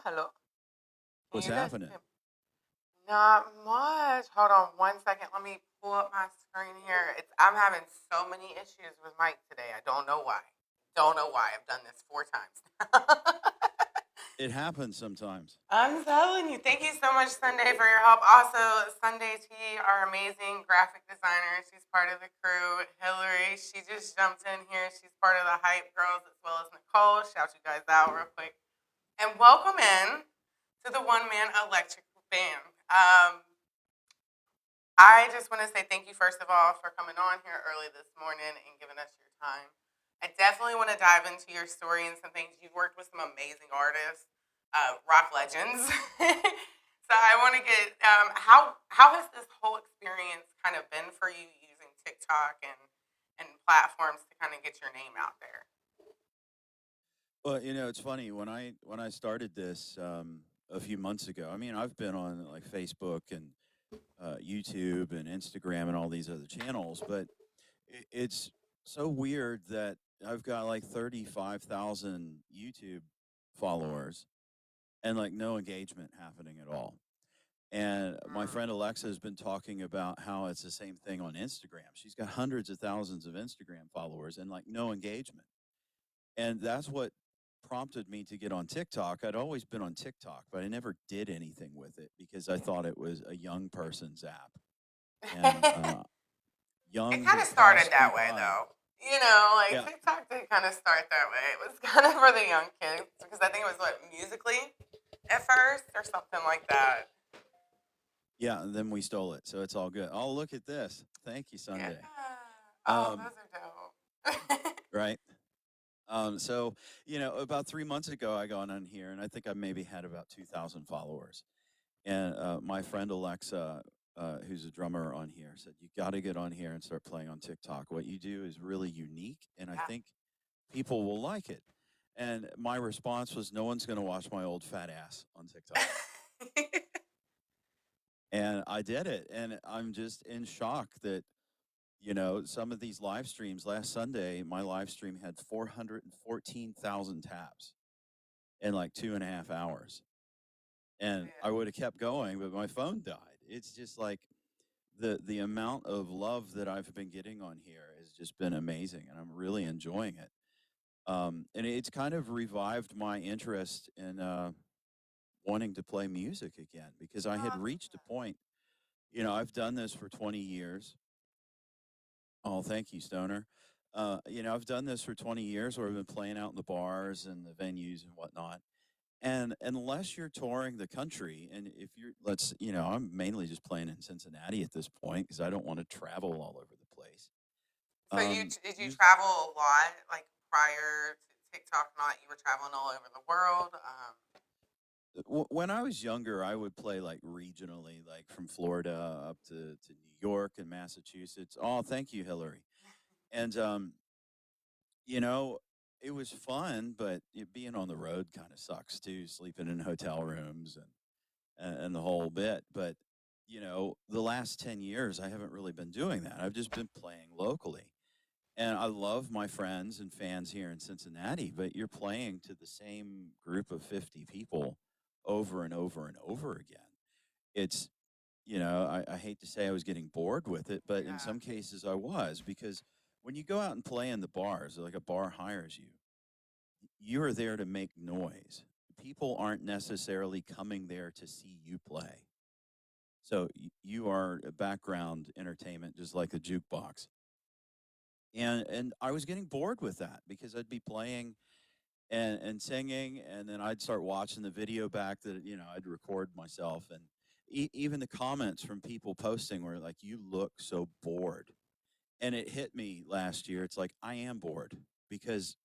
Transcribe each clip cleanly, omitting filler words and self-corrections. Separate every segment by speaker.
Speaker 1: hello. Can
Speaker 2: What's
Speaker 1: you guys
Speaker 2: happening?
Speaker 1: hear me? Not much. Hold on one second. Let me pull up my screen here. I'm having so many issues with Mike today. I don't know why. Don't know why. I've done this 4 times.
Speaker 2: It happens sometimes.
Speaker 1: I'm telling you. Thank you so much, Sunday, for your help. Also, Sunday T, our amazing graphic designer. She's part of the crew. Hillary, she just jumped in here. She's part of the Hype Girls as well as Nicole. Shout you guys out real quick. And welcome in to the One Man Electric Band. I just want to say thank you, first of all, for coming on here early this morning and giving us your time. I definitely want to dive into your story and some things. You've worked with some amazing artists, rock legends. So I want to get how has this whole experience kind of been for you using TikTok and platforms to kind of get your name out there?
Speaker 2: Well, it's funny when I started this a few months ago. I mean, I've been on like Facebook and YouTube and Instagram and all these other channels, but it's so weird that I've got like 35,000 YouTube followers and like no engagement happening at all. And my
Speaker 1: Mm.
Speaker 2: friend Alexa has been talking about how it's the same thing on Instagram. She's got hundreds of thousands of Instagram followers and like no engagement. And that's what prompted me to get on TikTok. I'd always been on TikTok, but I never did anything with it because I thought it was a young person's app. And
Speaker 1: It
Speaker 2: young
Speaker 1: kind of
Speaker 2: has
Speaker 1: started
Speaker 2: passed me
Speaker 1: that way,
Speaker 2: by.
Speaker 1: though. Like
Speaker 2: Yeah.
Speaker 1: TikTok did kind of start that way. It was kind of for the young kids because I think it was what musically at first or something like that.
Speaker 2: Yeah. And then we stole it. So it's all good. Oh, look at this. Thank you,
Speaker 1: Yeah.
Speaker 2: Sunday.
Speaker 1: Oh,
Speaker 2: Um,
Speaker 1: those are dope.
Speaker 2: right. So, about 3 months ago, I got on here and I think I maybe had about 2,000 followers. And my friend Alexa, who's a drummer on here, said, "You got to get on here and start playing on TikTok. What you do is really unique, and I think people will like it." And my response was, "No one's going to watch my old fat ass on TikTok."
Speaker 1: Yeah.
Speaker 2: And I did it. And I'm just in shock that, some of these live streams last Sunday, my live stream had 414,000 tabs in like 2.5 hours. And I would have kept going, but my phone died. It's just like the amount of love that I've been getting on here has just been amazing, and I'm really enjoying it. And it's kind of revived my interest in wanting to play music again because I
Speaker 1: Oh,
Speaker 2: had
Speaker 1: I love
Speaker 2: reached a point. I've done this for 20 years. Oh, thank you, Stoner. I've done this for 20 years where I've been playing out in the bars and the venues and whatnot. And unless you're touring the country, and if you're, I'm mainly just playing in Cincinnati at this point because I don't want to travel all over the place.
Speaker 1: So
Speaker 2: Um,
Speaker 1: did you
Speaker 2: you,
Speaker 1: travel a lot like prior to TikTok? Not you were traveling all over the world.
Speaker 2: when I was younger, I would play like regionally, like from Florida up to New York and Massachusetts. Oh, thank you, Hillary. And, you know, it was fun, but being on the road kind of sucks too, sleeping in hotel rooms and the whole bit. But, the last 10 years, I haven't really been doing that. I've just been playing locally. And I love my friends and fans here in Cincinnati, but you're playing to the same group of 50 people over and over and over again. It's, I hate to say I was getting bored with it, but in
Speaker 1: Yeah.
Speaker 2: some cases I was because when you go out and play in the bars, like a bar hires you, you are there to make noise. People aren't necessarily coming there to see you play. So you are a background entertainment, just like a jukebox. And I was getting bored with that because I'd be playing and singing, and then I'd start watching the video back that I'd record myself, and even the comments from people posting were like, "You look so bored," and it hit me last year. It's like I am bored because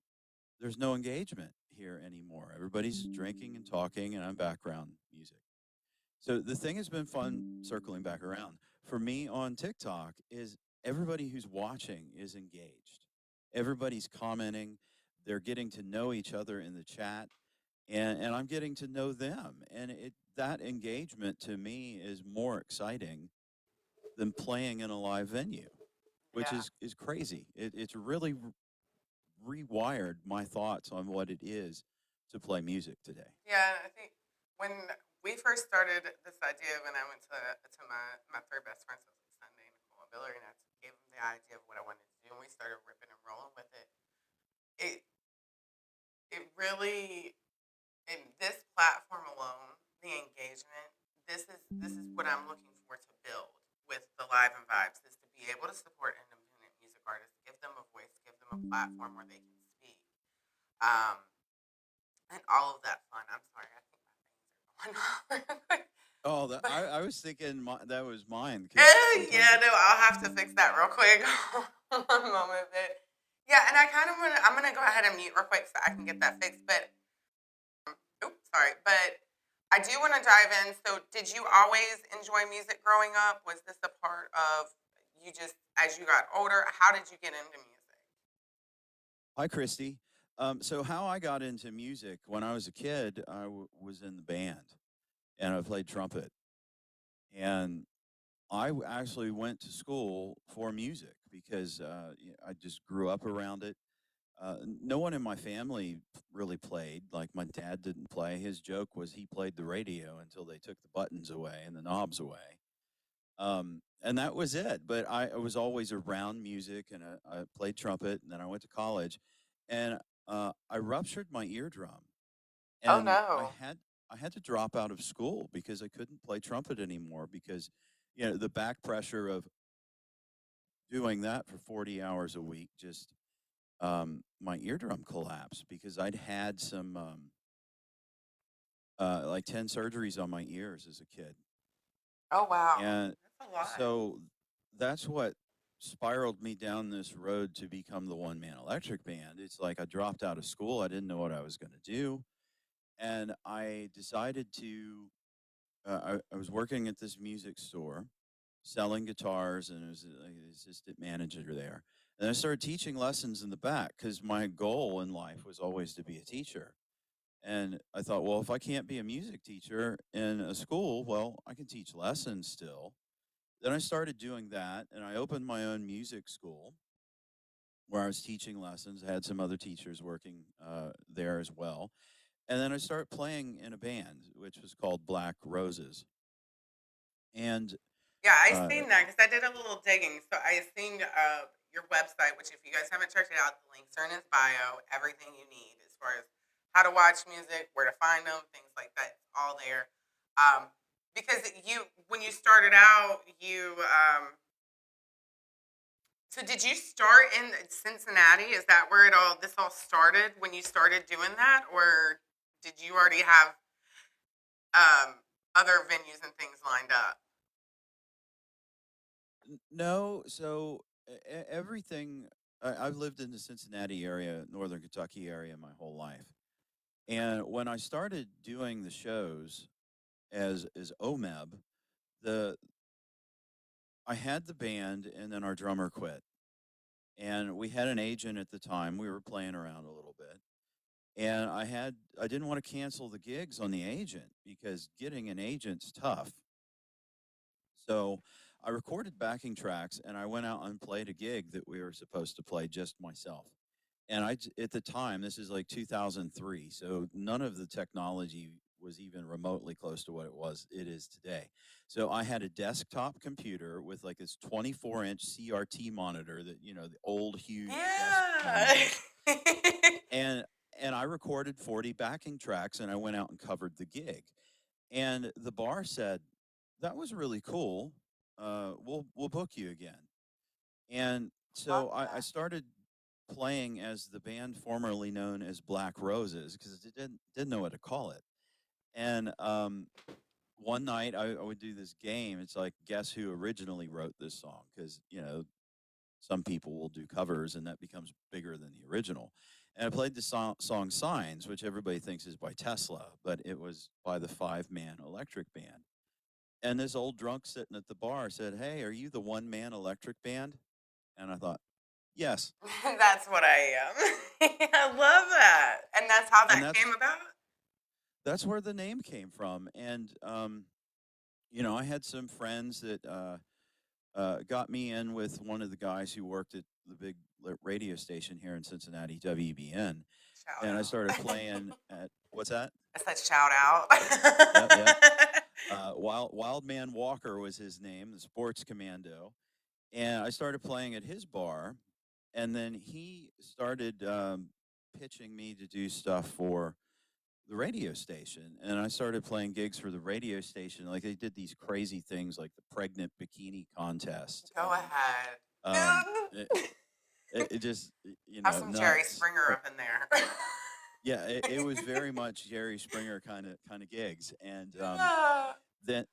Speaker 2: there's no engagement here anymore. Everybody's drinking and talking, and I'm background music. So the thing has been fun circling back around for me on TikTok is everybody who's watching is engaged. Everybody's commenting. They're getting to know each other in the chat, and I'm getting to know them. And that engagement to me is more exciting than playing in a live venue, which
Speaker 1: Yeah.
Speaker 2: is crazy. It's really rewired my thoughts on what it is to play music today.
Speaker 1: Yeah, I think. when we first started this idea, when I went to my three best friends was like Sunday, Nicole and Billy, and I gave them the idea of what I wanted to do, and we started ripping and rolling with it. It it really in this platform alone, the engagement, this is what I'm looking for to build with the live and vibes is to be able to support independent music artists, give them a voice, give them a platform where they can speak, um, and all of that fun. I'm sorry, I think my veins are going on.
Speaker 2: Oh, that,
Speaker 1: But
Speaker 2: I was thinking that was mine because sometimes
Speaker 1: yeah,
Speaker 2: it.
Speaker 1: no, I'll have to fix that real quick. One moment, but yeah, and I kind of want to. I'm gonna go ahead and mute real quick so I can get that fixed. But oops, sorry, but I do want to dive in. So, did you always enjoy music growing up? Was this a part of you just as you got older? How did you get into music?
Speaker 2: Hi, Christy. So how I got into music when I was a kid, was in the band and I played trumpet. And actually went to school for music because I just grew up around it. No one in my family really played. Like my dad didn't play. His joke was he played the radio until they took the buttons away and the knobs away. And that was it. But I was always around music, and I played trumpet, and then I went to college, and I ruptured my eardrum,
Speaker 1: Oh
Speaker 2: and
Speaker 1: no.
Speaker 2: I had to drop out of school because I couldn't play trumpet anymore because the back pressure of doing that for 40 hours a week just my eardrum collapsed because I'd had some like 10 surgeries on my ears as a kid.
Speaker 1: Oh wow.
Speaker 2: And
Speaker 1: That's a lot.
Speaker 2: so that's what spiraled me down this road to become the one man electric band. It's like I dropped out of school. I didn't know what I was going to do. And I decided to, I was working at this music store selling guitars, and I was like the assistant manager there. And I started teaching lessons in the back because my goal in life was always to be a teacher. And I thought, well, if I can't be a music teacher in a school, well, I can teach lessons still. Then I started doing that, and I opened my own music school where I was teaching lessons. I had some other teachers working there as well. And then I started playing in a band, which was called Black Roses. And
Speaker 1: Yeah, I
Speaker 2: uh,
Speaker 1: seen that because I did a little digging. So I seen your website, which if you guys haven't checked it out, the links are in his bio. Everything you need as far as how to watch music, where to find them, things like that, it's all there. Um, because when you started out, so did you start in Cincinnati? Is that where this all started when you started doing that, or did you already have other venues and things lined up?
Speaker 2: no, so everything, I've lived in the Cincinnati area, Northern Kentucky area my whole life. And when I started doing the shows as OMEB, the I had the band and then our drummer quit. And we had an agent at the time. We were playing around a little bit. And I didn't want to cancel the gigs on the agent because getting an agent's tough. So I recorded backing tracks and I went out and played a gig that we were supposed to play just myself. And at the time, this is like 2003, so none of the technology was even remotely close to what it is today. So I had a desktop computer with like this 24-inch CRT monitor that, the old huge desk
Speaker 1: Yeah.
Speaker 2: monitors. And and I recorded 40 backing tracks and I went out and covered the gig. And the bar said, "That was really cool. We'll book you again." And
Speaker 1: Love
Speaker 2: so I
Speaker 1: that.
Speaker 2: started playing as the band formerly known as Black Roses because I didn't know what to call it. And one night I would do this game. It's like guess who originally wrote this song because some people will do covers and that becomes bigger than the original. And I played the song Signs, which everybody thinks is by Tesla, but it was by the five-man electric band. And this old drunk sitting at the bar said, "Hey, are you the one-man electric band?" And I thought, yes.
Speaker 1: That's what I am. I love that. And that's how
Speaker 2: And
Speaker 1: that came about?
Speaker 2: that's where the name came from. And I had some friends that got me in with one of the guys who worked at the big radio station here in Cincinnati, WBN.
Speaker 1: Shout
Speaker 2: And I started
Speaker 1: out.
Speaker 2: playing at What's that?
Speaker 1: I said shout out.
Speaker 2: Yep, yep. Wild Man Walker was his name, the sports commando. And I started playing at his bar, and then he started pitching me to do stuff for the radio station. And I started playing gigs for the radio station. Like they did these crazy things like the pregnant bikini contest.
Speaker 1: Go
Speaker 2: And
Speaker 1: ahead.
Speaker 2: it, it just,
Speaker 1: Have some Jerry
Speaker 2: nuts.
Speaker 1: Springer up in there.
Speaker 2: Yeah, it was very much Jerry Springer kind of gigs. And
Speaker 1: Yeah.
Speaker 2: then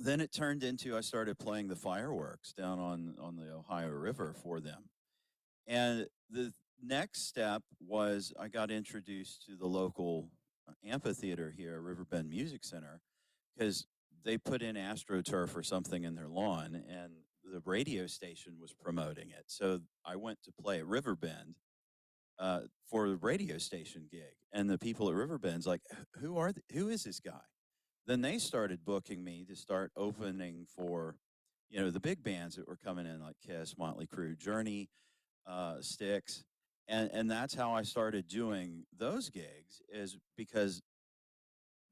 Speaker 2: then it turned into I started playing the fireworks down on the Ohio River for them. And the next step was I got introduced to the local amphitheater here, Riverbend Music Center, because they put in AstroTurf or something in their lawn, and the radio station was promoting it. So I went to play at Riverbend for the radio station gig, and the people at Riverbend's like, who is this guy? Then they started booking me to start opening for, the big bands that were coming in like Kiss, Mötley Crüe, Journey, Styx, and that's how I started doing those gigs is because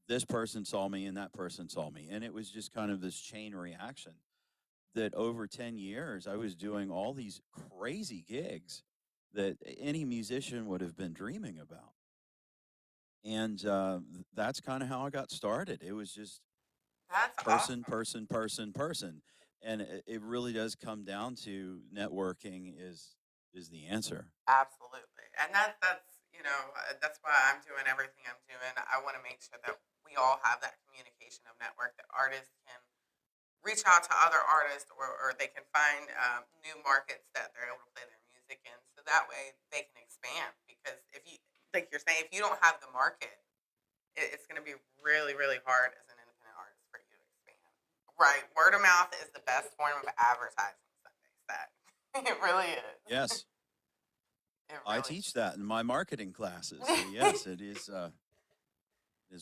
Speaker 2: this person saw me and that person saw me, and it was just kind of this chain reaction that over 10 years I was doing all these crazy gigs that any musician would have been dreaming about. And that's kind of how I got started. It was just
Speaker 1: That's
Speaker 2: person,
Speaker 1: awesome.
Speaker 2: person, person, person, and it really does come down to networking is the answer.
Speaker 1: Absolutely. And that's why I'm doing everything I'm doing. I want to make sure that we all have that communication of network that artists can reach out to other artists or they can find new markets that they're able to play their music in. So that way they can expand. Because if you, like you're saying, if you don't have the market, it's going to be really, really hard as an independent artist for you to expand. Right. Word of mouth is the best form of advertising. Sundays. That it really is.
Speaker 2: Yes,
Speaker 1: It
Speaker 2: I
Speaker 1: really
Speaker 2: teach that in my marketing classes. So yes, it is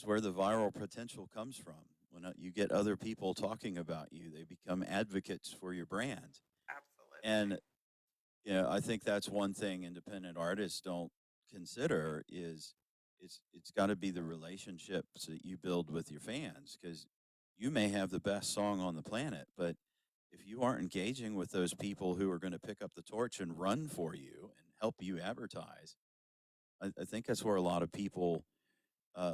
Speaker 2: where the viral potential comes from. When you get other people talking about you, they become advocates for your brand.
Speaker 1: absolutely.
Speaker 2: And I think that's one thing independent artists don't consider is it's got to be the relationships that you build with your fans because you may have the best song on the planet, but if you aren't engaging with those people who are going to pick up the torch and run for you and help you advertise, I think that's where a lot of people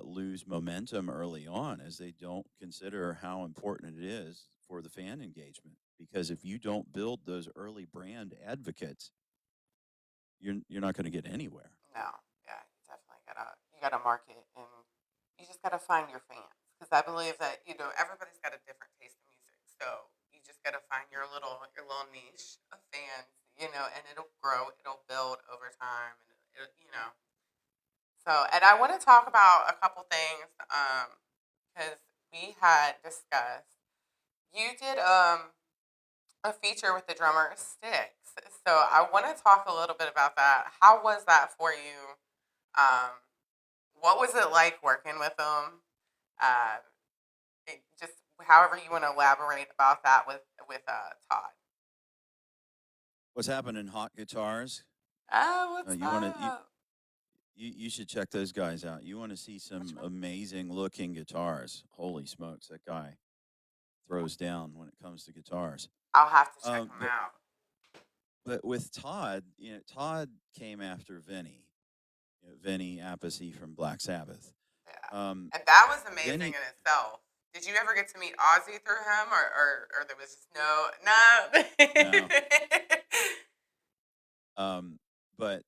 Speaker 2: lose momentum early on as they don't consider how important it is for the fan engagement. Because if you don't build those early brand advocates, you're not going to get anywhere.
Speaker 1: No, yeah, you definitely gotta market, and you just gotta find your fans. Because I believe that everybody's got a different taste in music, so you just gotta find your little niche of fans, and it'll grow, it'll build over time, and it. So, and I want to talk about a couple things, because we had discussed you did a feature with the drummer Sticks. So I want to talk a little bit about that. How was that for you? Um, what was it like working with them? Uh, just however you want to elaborate about that with Todd.
Speaker 2: What's happening? Hot guitars.
Speaker 1: Oh, what's
Speaker 2: You want to
Speaker 1: up?
Speaker 2: you should check those guys out. You want to see
Speaker 1: Which
Speaker 2: some
Speaker 1: one?
Speaker 2: amazing looking guitars. Holy smokes, that guy throws down when it comes to guitars.
Speaker 1: I'll have to check
Speaker 2: Um,
Speaker 1: them
Speaker 2: but
Speaker 1: out.
Speaker 2: but with Todd, Todd came after Vinny, Vinny Appice from Black Sabbath.
Speaker 1: Yeah,
Speaker 2: Um,
Speaker 1: and that was amazing
Speaker 2: Vinny,
Speaker 1: in itself. Did you ever get to meet Ozzy through him, or there was just no?
Speaker 2: no, um, but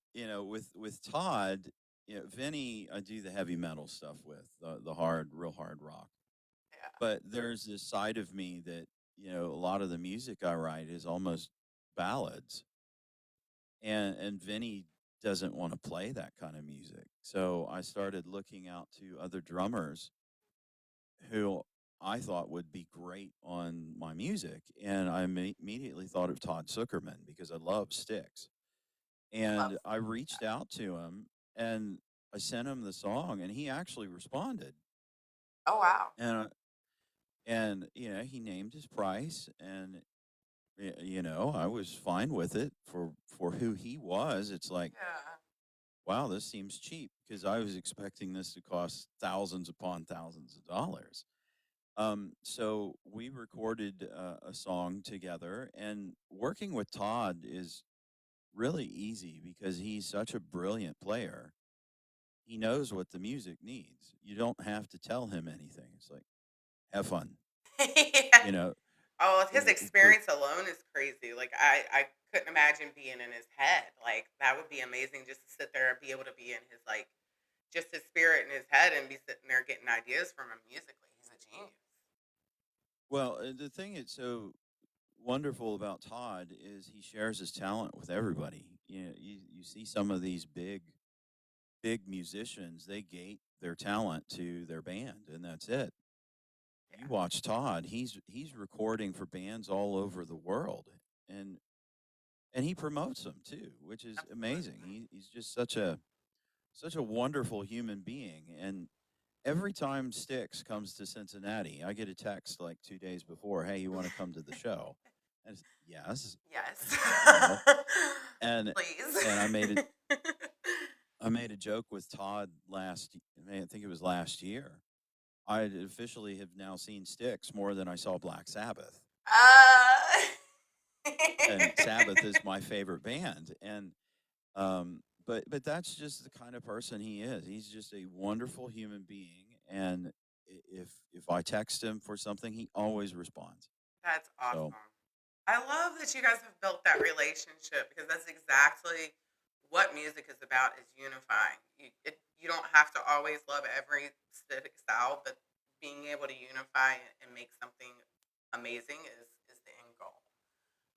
Speaker 2: with Todd, Vinny, I do the heavy metal stuff with the hard, real hard rock.
Speaker 1: Yeah.
Speaker 2: But there's this side of me that a lot of the music I write is almost ballads, and Vinny doesn't want to play that kind of music. So I started looking out to other drummers who I thought would be great on my music, and I immediately thought of Todd Zuckerman because I love Styx,
Speaker 1: Love
Speaker 2: and I
Speaker 1: Sticks.
Speaker 2: reached out to him and I sent him the song, and he actually responded,
Speaker 1: Oh wow.
Speaker 2: and he named his price, and I was fine with it for who he was. It's like
Speaker 1: Yeah.
Speaker 2: wow, this seems cheap because I was expecting this to cost thousands upon thousands of dollars. So we recorded a song together, and working with Todd is really easy because he's such a brilliant player. He knows what the music needs. You don't have to tell him anything. It's like, have fun.
Speaker 1: Yeah.
Speaker 2: You know,
Speaker 1: Oh, his
Speaker 2: for
Speaker 1: experience alone is crazy. Like I couldn't imagine being in his head. Like that would be amazing just to sit there and be able to be in his like just his spirit in his head and be sitting there getting ideas from him musically. He's a genius.
Speaker 2: well, the thing that's so wonderful about Todd is he shares his talent with everybody. You know, you see some of these big musicians, they gate their talent to their band, and that's it. You
Speaker 1: Yeah,
Speaker 2: watch Todd; he's recording for bands all over the world, and and he promotes them too, which is amazing.
Speaker 1: absolutely.
Speaker 2: He's just such a wonderful human being, and every time Styx comes to Cincinnati, I get a text like 2 days before, "Hey, you want to come to the show?" And it's, yes,
Speaker 1: Yes.
Speaker 2: you know, and
Speaker 1: Please.
Speaker 2: and I made a joke with Todd I think it was last year. I officially have now seen Styx more than I saw Black Sabbath,
Speaker 1: uh
Speaker 2: and Sabbath is my favorite band. And but that's just the kind of person he is. He's just a wonderful human being, and if I text him for something, he always responds.
Speaker 1: That's
Speaker 2: So
Speaker 1: awesome. I love that you guys have built that relationship because that's exactly what music is about is unifying. You don't have to always love every specific style, but being able to unify and make something amazing is the end goal.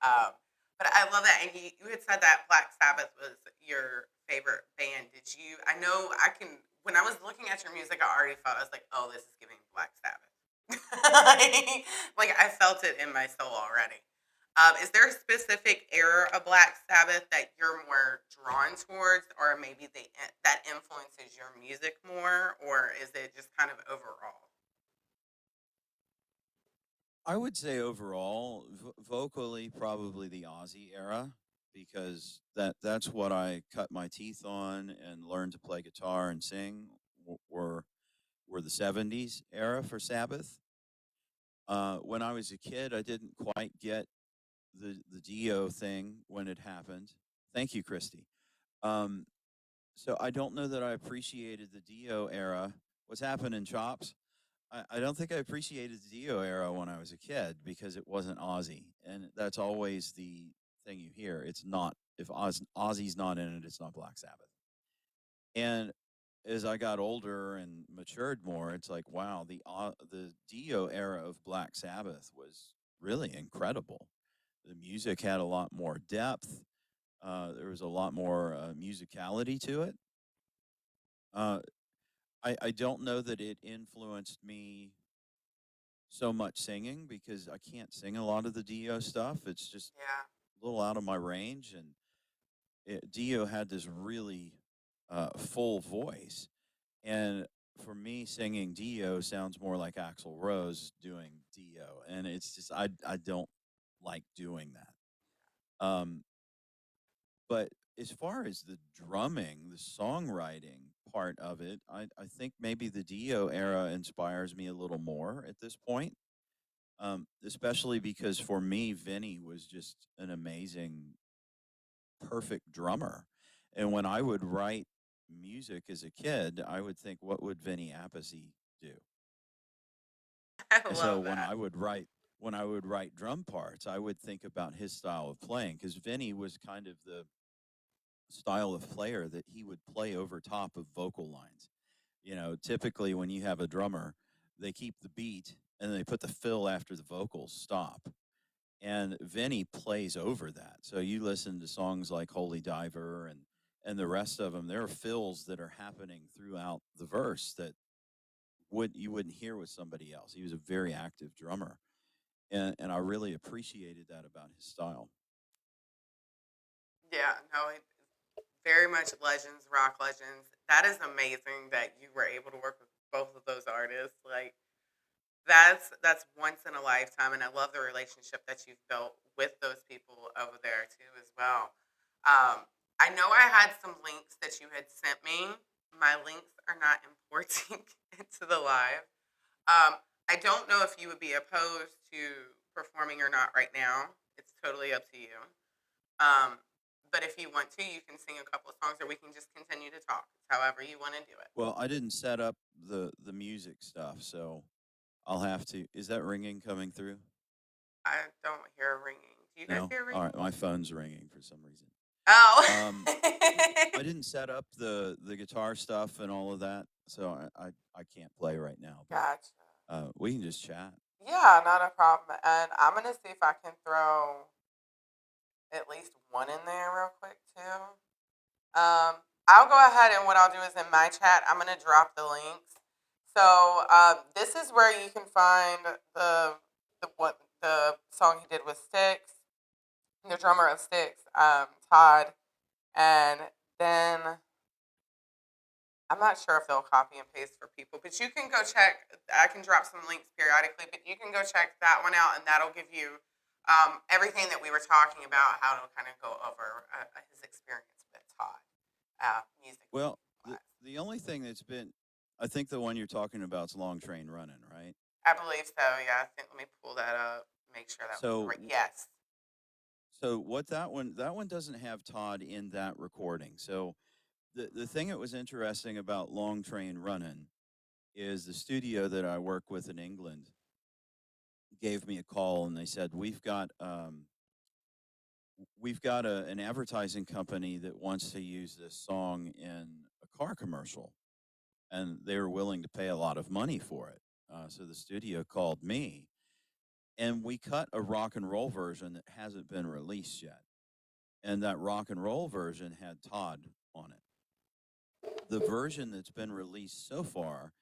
Speaker 1: Um, but I love that. And you had said that Black Sabbath was your favorite band. Did you? I know I can. When I was looking at your music, I already felt I was like, oh, this is giving Black Sabbath. Like I felt it in my soul already. Is there a specific era of Black Sabbath that you're more drawn towards, or maybe that influences your music more, or is it just kind of overall?
Speaker 2: I would say overall, vocally, probably the Aussie era, because that's what I cut my teeth on and learned to play guitar and sing. Were were the '70s era for Sabbath. When I was a kid, I didn't quite get the Dio thing when it happened. Thank you, Christy. Um, so I don't know that I appreciated the Dio era. What's happening, Chops? I don't think I appreciated the Dio era when I was a kid because it wasn't Ozzy, and that's always the thing you hear. It's not if Ozzy's not in it, it's not Black Sabbath. And as I got older and matured more, it's like, wow, the Dio era of Black Sabbath was really incredible. The music had a lot more depth. There was a lot more musicality to it. Uh, I don't know that it influenced me so much singing because I can't sing a lot of the Dio stuff. It's just
Speaker 1: Yeah.
Speaker 2: a little out of my range. And Dio had this really full voice. And for me, singing Dio sounds more like Axl Rose doing Dio. And it's just, I don't like doing that. But as far as the drumming, the songwriting part of it, I think maybe the Dio era inspires me a little more at this point. Especially because for me, Vinny was just an amazing, perfect drummer. And when I would write music as a kid, I would think, what would Vinny Appice do?
Speaker 1: I
Speaker 2: And so
Speaker 1: love that.
Speaker 2: when I would write drum parts, I would think about his style of playing because Vinny was kind of the style of player that he would play over top of vocal lines. You know, typically when you have a drummer, they keep the beat and they put the fill after the vocals stop. And Vinny plays over that. So you listen to songs like Holy Diver and the rest of them, there are fills that are happening throughout the verse that you wouldn't hear with somebody else. He was a very active drummer. And I really appreciated that about his style.
Speaker 1: Yeah, no, very much legends, rock legends. That is amazing that you were able to work with both of those artists. Like that's once in a lifetime, and I love the relationship that you've built with those people over there too as well. Um, I know I had some links that you had sent me. My links are not importing into the live. I don't know if you would be opposed to performing or not right now. It's totally up to you. Um, but if you want to, you can sing a couple of songs, or we can just continue to talk. It's however you want to do it.
Speaker 2: Well, I didn't set up the music stuff, so I'll have to. Is that ringing coming through?
Speaker 1: I don't hear ringing. Do you guys
Speaker 2: No.
Speaker 1: hear
Speaker 2: All
Speaker 1: ringing?
Speaker 2: right, my phone's ringing for some reason.
Speaker 1: Oh.
Speaker 2: Um, I didn't set up the guitar stuff and all of that, so I can't play right now. But
Speaker 1: Gotcha.
Speaker 2: we can just chat.
Speaker 1: Yeah, not a problem. And I'm gonna see if I can throw at least one in there real quick too. I'll go ahead and what I'll do is in my chat, I'm gonna drop the links. So this is where you can find the song he did with Styx, the drummer of Styx, Todd, and then I'm not sure if they'll copy and paste for people, but you can go check. I can drop some links periodically, but you can go check that one out, and that'll give you everything that we were talking about, how to kind of go over his experience with Todd, music.
Speaker 2: Well, the only thing that's been, I think the one you're talking about is Long Train Running, right?
Speaker 1: I believe so. Yeah, I think. Let me pull that up. Make sure that was
Speaker 2: So
Speaker 1: right. Yes.
Speaker 2: so what that one doesn't have Todd in that recording. So the thing that was interesting about Long Train Running is the studio that I work with in England gave me a call and they said we've got an advertising company that wants to use this song in a car commercial, and they were willing to pay a lot of money for it. So the studio called me, and we cut a rock and roll version that hasn't been released yet. And that rock and roll version had Todd on it. The version that's been released so far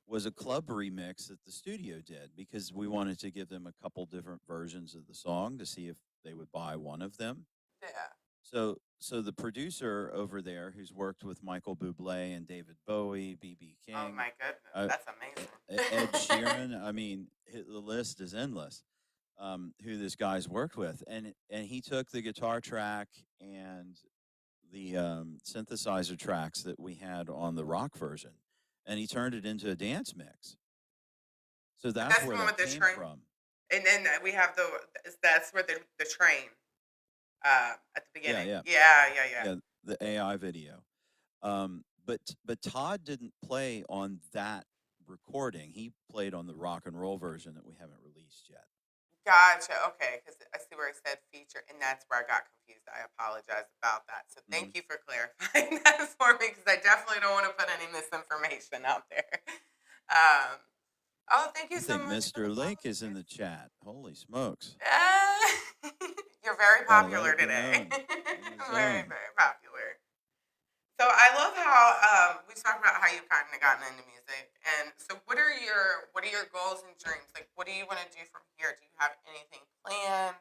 Speaker 2: was a club remix that the studio did because we wanted to give them a couple different versions of the song to see if they would buy one of them.
Speaker 1: Yeah.
Speaker 2: So the producer over there, who's worked with Michael Bublé and David Bowie, BB
Speaker 1: Oh
Speaker 2: King,
Speaker 1: my goodness,
Speaker 2: uh,
Speaker 1: that's
Speaker 2: Ed
Speaker 1: amazing.
Speaker 2: Sheeran. I mean, the list is endless. Who this guy's worked with, and he took the guitar track and the synthesizer tracks that we had on the rock version, and he turned it into a dance mix. So that's
Speaker 1: That's the
Speaker 2: where
Speaker 1: one with
Speaker 2: that
Speaker 1: the
Speaker 2: came
Speaker 1: train,
Speaker 2: from.
Speaker 1: and then we have that's where the train at the
Speaker 2: Yeah,
Speaker 1: beginning.
Speaker 2: yeah,
Speaker 1: Yeah, yeah, yeah.
Speaker 2: yeah. The AI video. But Todd didn't play on that recording. He played on the rock and roll version that we haven't released yet.
Speaker 1: Gotcha. Okay, because I see where it said feature, and that's where I got confused. I apologize about that. So
Speaker 2: Hmm.
Speaker 1: thank you for clarifying that for me, because I definitely don't want to put any misinformation out there. Um, oh, thank you
Speaker 2: I
Speaker 1: so
Speaker 2: think
Speaker 1: much for the
Speaker 2: Mr.
Speaker 1: follow,
Speaker 2: Lake is in
Speaker 1: Chris.
Speaker 2: the chat. Holy smokes!
Speaker 1: You're very
Speaker 2: Got to let
Speaker 1: popular
Speaker 2: it be
Speaker 1: today.
Speaker 2: known in the
Speaker 1: Very,
Speaker 2: zone.
Speaker 1: very popular. So I love how we talked about how you kind of gotten into music, and so what are your goals and dreams? Like, what do you want to do from here? Do you have anything planned?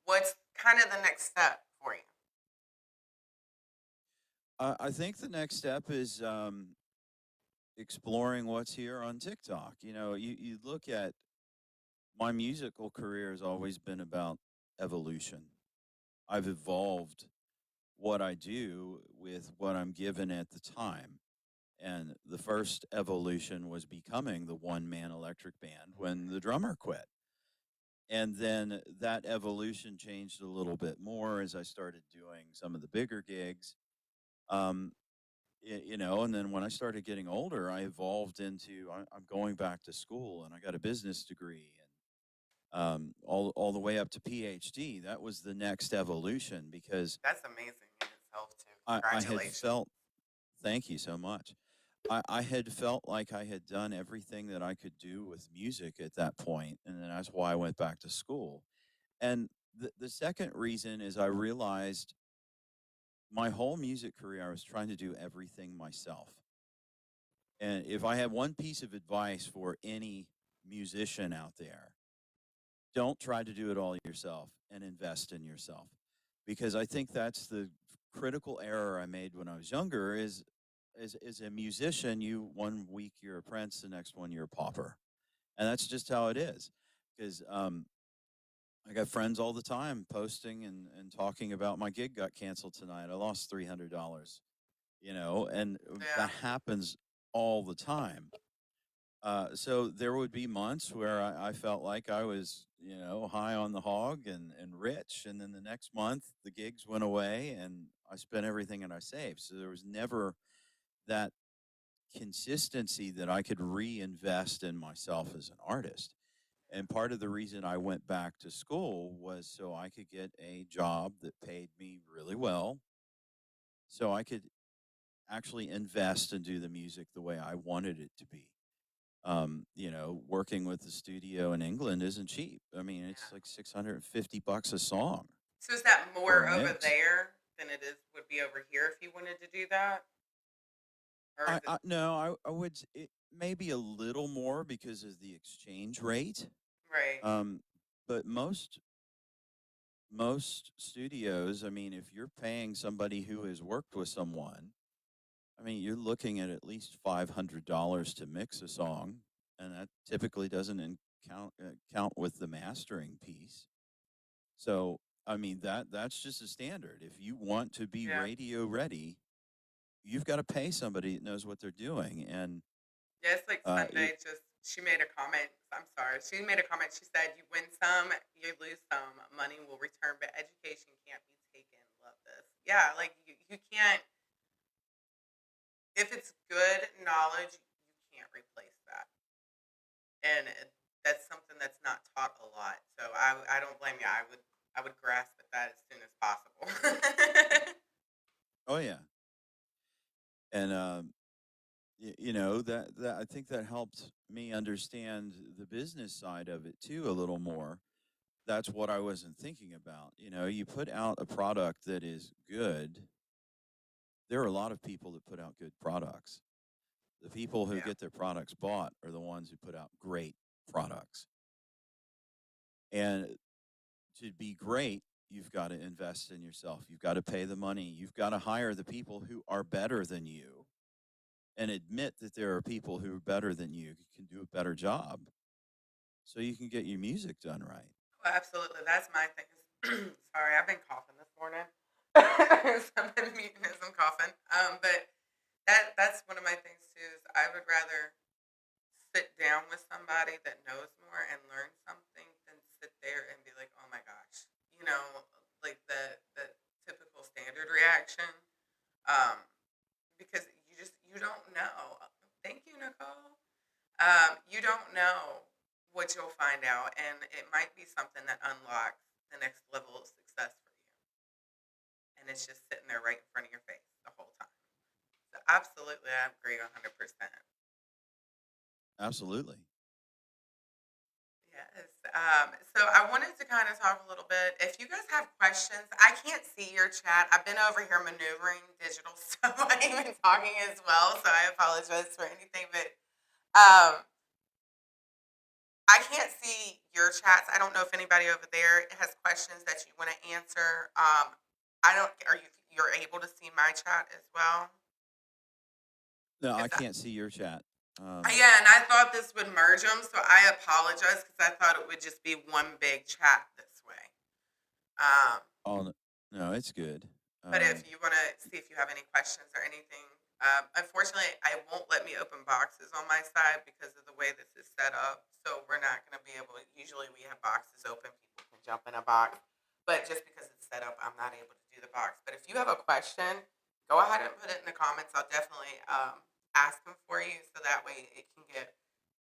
Speaker 1: What's kind of the next step for you?
Speaker 2: I think the next step is exploring what's here on TikTok. You look at my musical career has always been about evolution. I've evolved what I do with what I'm given at the time. And the first evolution was becoming the one man electric band when the drummer quit. And then that evolution changed a little bit more as I started doing some of the bigger gigs. Um, and then when I started getting older, I evolved into I'm going back to school and I got a business degree and all the way up to PhD. That was the next evolution because
Speaker 1: That's amazing in itself too.
Speaker 2: I had
Speaker 1: Congratulations.
Speaker 2: felt, thank you so much. I had felt like I had done everything that I could do with music at that point, and then that's why I went back to school. And the second reason is I realized my whole music career, I was trying to do everything myself. And if I had one piece of advice for any musician out there, don't try to do it all yourself and invest in yourself. Because I think that's the critical error I made when I was younger is as a musician, you 1 week you're a prince, the next one you're a pauper. And that's just how it is. Because I got friends all the time posting and talking about my gig got canceled tonight. I lost $300, and
Speaker 1: Yeah.
Speaker 2: that happens all the time. So there would be months where I felt like I was, high on the hog and rich. And then the next month, the gigs went away and I spent everything that I saved. So there was never that consistency that I could reinvest in myself as an artist. And part of the reason I went back to school was so I could get a job that paid me really well, so I could actually invest and do the music the way I wanted it to be. Working with the studio in England isn't cheap. I mean, it's
Speaker 1: Yeah.
Speaker 2: like $650 a song
Speaker 1: So is that
Speaker 2: for a
Speaker 1: more over
Speaker 2: mix.
Speaker 1: there than it is would be over here if you wanted to do that, or is it
Speaker 2: No, I would it maybe a little more because of the exchange rate.
Speaker 1: right?
Speaker 2: Um, but most studios, I mean, if you're paying somebody who has worked with someone, I mean, you're looking at least $500 to mix a song, and that typically doesn't count with the mastering piece. So, I mean, that's just a standard. If you want to be
Speaker 1: Yeah.
Speaker 2: radio ready, you've got to pay somebody that knows what they're doing. And
Speaker 1: Yeah, it's like
Speaker 2: it,
Speaker 1: Sunday. Just she made a comment. I'm sorry. She made a comment. She said, "You win some, you lose some. Money will return, but education can't be taken." Love this. Yeah, like you can't. If it's good knowledge, you can't replace that, and that's something that's not taught a lot. So I don't blame you. I would grasp at that as soon as possible.
Speaker 2: oh yeah, and that I think that helped me understand the business side of it too a little more. That's what I wasn't thinking about. You put out a product that is good. There are a lot of people that put out good products. The people who
Speaker 1: Yeah.
Speaker 2: get their products bought are the ones who put out great products. And to be great, you've got to invest in yourself. You've got to pay the money. You've got to hire the people who are better than you and admit that there are people who are better than you who can do a better job so you can get your music done right.
Speaker 1: Well, absolutely. That's my thing. Sorry, I've been coughing this morning. So I've been muting as I'm coughing. But that's one of my things too. Is I would rather sit down with somebody that knows more and learn something than sit there and be like, oh my gosh, you know, like the typical standard reaction. Um, because you don't know. Thank you, Nicole. You don't know what you'll find out, and it might be something that unlocks the next level of success for you, and it's just sitting there right in front of your face the whole time. So absolutely, I agree 100%.
Speaker 2: Absolutely.
Speaker 1: Yes. So I wanted to kind of talk a little bit. If you guys have questions, I can't see your chat. I've been over here maneuvering digital stuff while I've been talking as well, so I apologize for anything. But um, I can't see your chats. I don't know if anybody over there has questions that you want to answer. I don't. Are you? You're able to see my chat as well?
Speaker 2: No, I
Speaker 1: Because
Speaker 2: can't see your chat.
Speaker 1: yeah, and I thought this would merge them, so I apologize because I thought it would just be one big chat this way. Um,
Speaker 2: Oh, no, it's good.
Speaker 1: but
Speaker 2: Um,
Speaker 1: if you want to see if you have any questions or anything, unfortunately, I won't let me open boxes on my side because of the way this is set up. So we're not going to be able. Usually, we have boxes open; people can jump in a box. But just because it's set up, I'm not able to do the box. But if you have a question, go ahead and put it in the comments. I'll definitely ask them for you, so that way it can get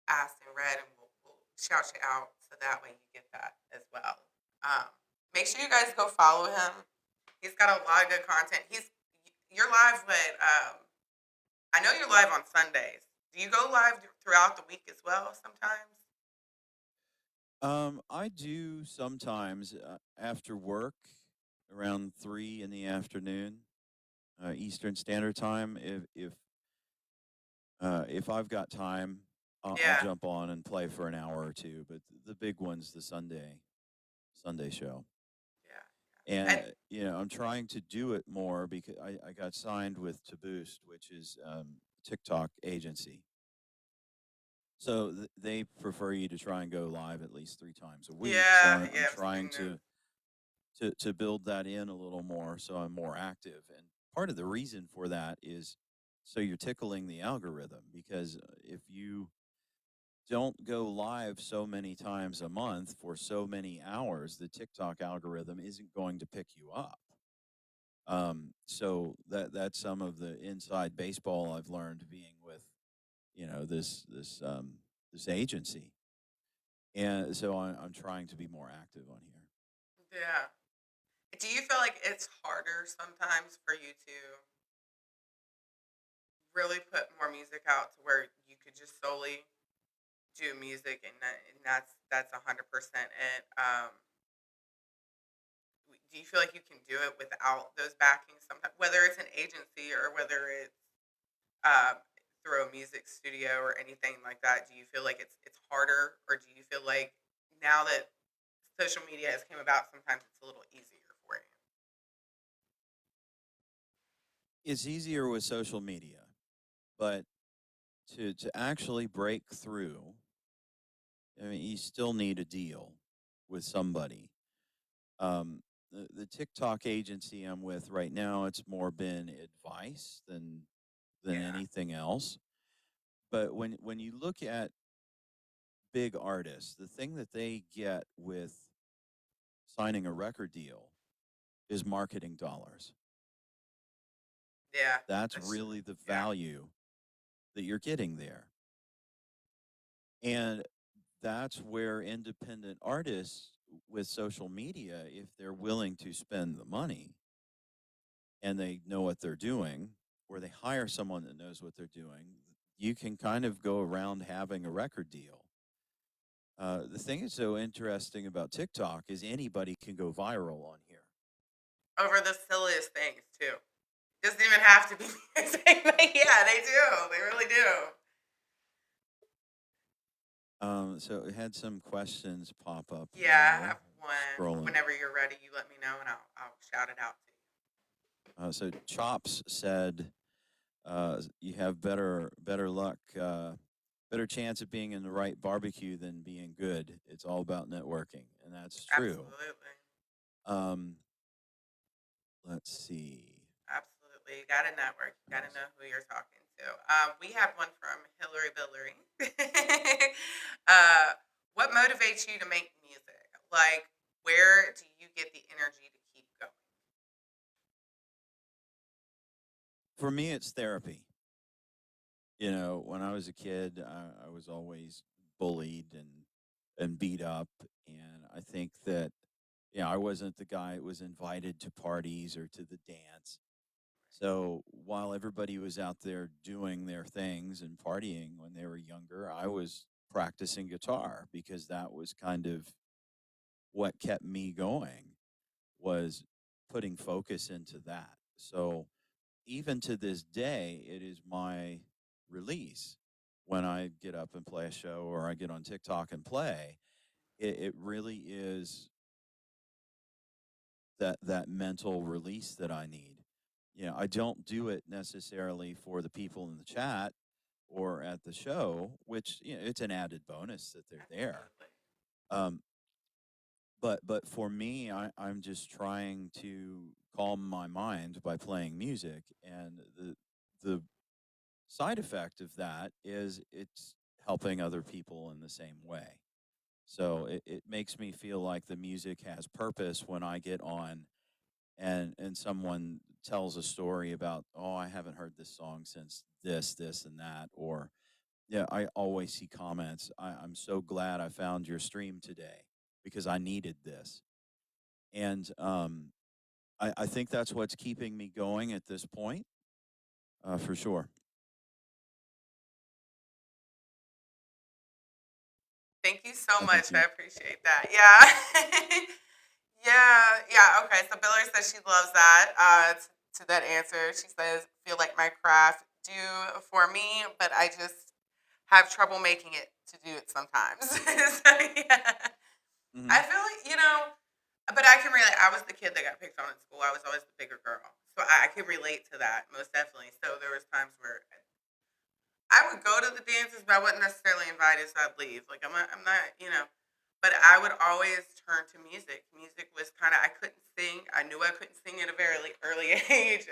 Speaker 1: asked and read, and we'll shout you out, so that way you get that as well. Um, Make sure you guys go follow him. He's got a lot of good content. You're live with I know you're live on Sundays. Do you go live throughout the week as well sometimes?
Speaker 2: I do sometimes after work around 3 in the afternoon, Eastern Standard Time. If I've got time, I'll
Speaker 1: Yeah,
Speaker 2: jump on and play for an hour or two. But the big one's the Sunday show.
Speaker 1: yeah.
Speaker 2: And
Speaker 1: And
Speaker 2: I'm trying to do it more because I got signed with To Boost, which is TikTok agency. So they prefer you to try and go live at least 3 times a week. So
Speaker 1: Yeah,
Speaker 2: I'm
Speaker 1: yeah, I've
Speaker 2: trying
Speaker 1: seen those.
Speaker 2: to build that in a little more, so I'm more active. And part of the reason for that is so you're tickling the algorithm, because if you don't go live so many times a month for so many hours, the TikTok algorithm isn't going to pick you up. So that's some of the inside baseball I've learned being with, this agency, and so I'm trying to be more active on here.
Speaker 1: Yeah. Do you feel like it's harder sometimes for you to really put more music out to where you could just solely do music and, that's 100% it? Do you feel like you can do it without those backings sometimes, whether it's an agency or whether it's uh, through a music studio or anything like that? Do you feel like it's harder, or do you feel like now that social media has came about, sometimes it's a little easier for you?
Speaker 2: It's easier with social media, but to actually break through, I mean, you still need a deal with somebody. The TikTok agency I'm with right now, it's more been advice than
Speaker 1: Yeah,
Speaker 2: anything else. But when you look at big artists, the thing that they get with signing a record deal is marketing dollars.
Speaker 1: yeah,
Speaker 2: That's
Speaker 1: that's true.
Speaker 2: really the
Speaker 1: Yeah,
Speaker 2: value that you're getting there. And that's where independent artists with social media, if they're willing to spend the money and they know what they're doing, or they hire someone that knows what they're doing, you can kind of go around having a record deal. The thing that's so interesting about TikTok is anybody can go viral on here.
Speaker 1: over the silliest things too. Doesn't even have to be music, but yeah, they do. They really do.
Speaker 2: So it had some questions pop up
Speaker 1: Yeah, I
Speaker 2: here.
Speaker 1: have one.
Speaker 2: Scrolling.
Speaker 1: Whenever you're ready, you let me know and I'll shout it out to you.
Speaker 2: So Chops said, you have better luck, better chance of being in the right barbecue than being good. It's all about networking, and that's true.
Speaker 1: Absolutely.
Speaker 2: Um, let's see.
Speaker 1: Absolutely. You got to network. You got to
Speaker 2: Yes.
Speaker 1: know who you're talking to. We have one from Hillary Billery. uh, what motivates you to make music? Like, where do you get the energy to keep going?
Speaker 2: For me, it's therapy. When I was a kid, I was always bullied and beat up, and I think that I wasn't the guy that was invited to parties or to the dance. So while everybody was out there doing their things and partying when they were younger, I was practicing guitar because that was kind of what kept me going, was putting focus into that. So even to this day, it is my release when I get up and play a show or I get on TikTok and play. It really is that mental release that I need. I don't do it necessarily for the people in the chat or at the show, which it's an added bonus that they're there.
Speaker 1: Absolutely.
Speaker 2: Um, but for me, I'm just trying to calm my mind by playing music, and the side effect of that is it's helping other people in the same way. So it makes me feel like the music has purpose when I get on and someone tells a story about, oh, I haven't heard this song since this and that, or yeah, I always see comments, I'm so glad I found your stream today because I needed this. And I think that's what's keeping me going at this point, for sure.
Speaker 1: Thank you so
Speaker 2: Thank
Speaker 1: much.
Speaker 2: you.
Speaker 1: I appreciate that. Yeah. Yeah. Yeah. Okay. So Biller says she loves that. To that answer, she says, feel like my craft do for me, but I just have trouble making it to do it sometimes. So, yeah.
Speaker 2: Hmm.
Speaker 1: I feel like, but I can relate. I was the kid that got picked on in school. I was always the bigger girl. So I can relate to that most definitely. So there was times where I would go to the dances, but I wasn't necessarily invited, so I'd leave. Like I'm not, But I would always turn to music. Music was kind of I couldn't sing. I knew I couldn't sing at a very early age.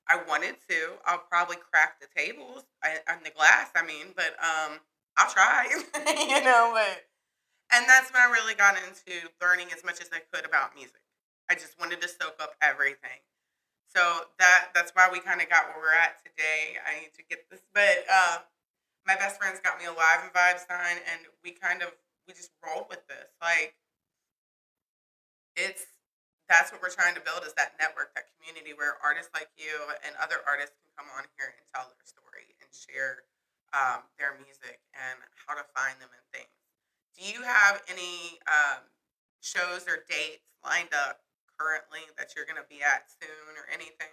Speaker 1: I wanted to. I'll probably crack the tables on the glass. I mean, but I'll try. But and that's when I really got into learning as much as I could about music. I just wanted to soak up everything. So that's why we kind of got where we're at today. I need to get this, but my best friends got me a Live and Vibe sign, and we just rolled with this. Like it's that's what we're trying to build is that network, that community where artists like you and other artists can come on here and tell their story and share their music and how to find them and things. Do you have any shows or dates lined up currently that you're going to be at soon or anything?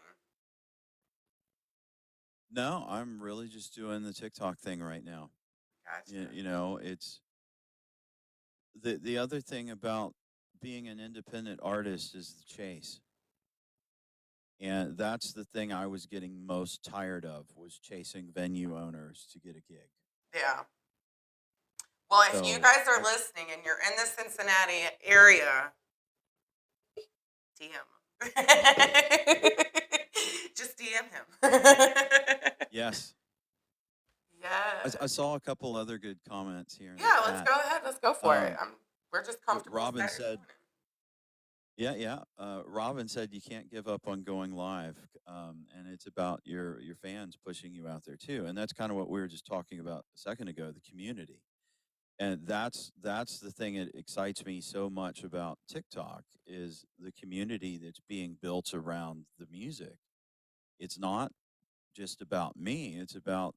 Speaker 2: No, I'm really just doing the TikTok thing right now.
Speaker 1: Gotcha.
Speaker 2: It's the other thing about being an independent artist is the chase. And that's the thing I was getting most tired of was chasing venue owners to get a gig.
Speaker 1: Yeah. Well, if you
Speaker 2: So,
Speaker 1: guys are
Speaker 2: I,
Speaker 1: listening and you're in the Cincinnati area, DM him. Just DM him.
Speaker 2: yes, I
Speaker 1: Yes.
Speaker 2: saw a couple other good comments here in the
Speaker 1: Yeah, let's
Speaker 2: chat.
Speaker 1: go ahead. Let's go for it.
Speaker 2: Um,
Speaker 1: We're just comfortable
Speaker 2: Robin
Speaker 1: Saturday
Speaker 2: said,
Speaker 1: morning.
Speaker 2: yeah. Robin said you can't give up on going live, and it's about your fans pushing you out there too. And that's kind of what we were just talking about a second ago, the community. And that's the thing that excites me so much about TikTok is the community that's being built around the music. It's not just about me; it's about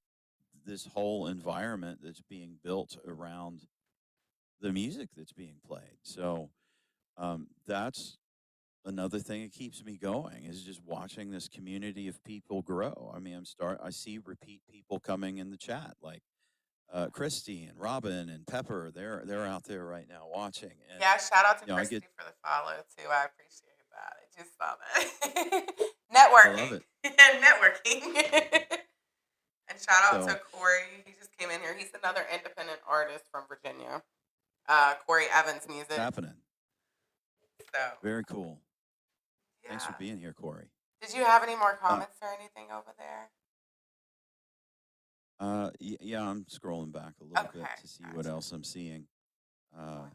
Speaker 2: this whole environment that's being built around the music that's being played. So that's another thing that keeps me going is just watching this community of people grow. I mean, I see repeat people coming in the chat like Christy and Robin and Pepper. They're out there right now watching, and
Speaker 1: Yeah, shout out to
Speaker 2: I get
Speaker 1: Christy for the follow too. I appreciate that. I just saw that.
Speaker 2: I love
Speaker 1: Networking.
Speaker 2: it.
Speaker 1: Networking. And shout out to
Speaker 2: So
Speaker 1: Corey. He just came in here. He's another independent artist from Virginia. Corey Evans
Speaker 2: it's
Speaker 1: music.
Speaker 2: happening.
Speaker 1: So
Speaker 2: Very cool. Thanks for
Speaker 1: yeah.
Speaker 2: being here, Corey.
Speaker 1: Did you have any more
Speaker 2: Uh,
Speaker 1: comments or anything over there?
Speaker 2: yeah, I'm scrolling back a little bit
Speaker 1: Okay,
Speaker 2: to see what
Speaker 1: gotcha.
Speaker 2: else I'm seeing.
Speaker 1: Go
Speaker 2: Uh,
Speaker 1: ahead.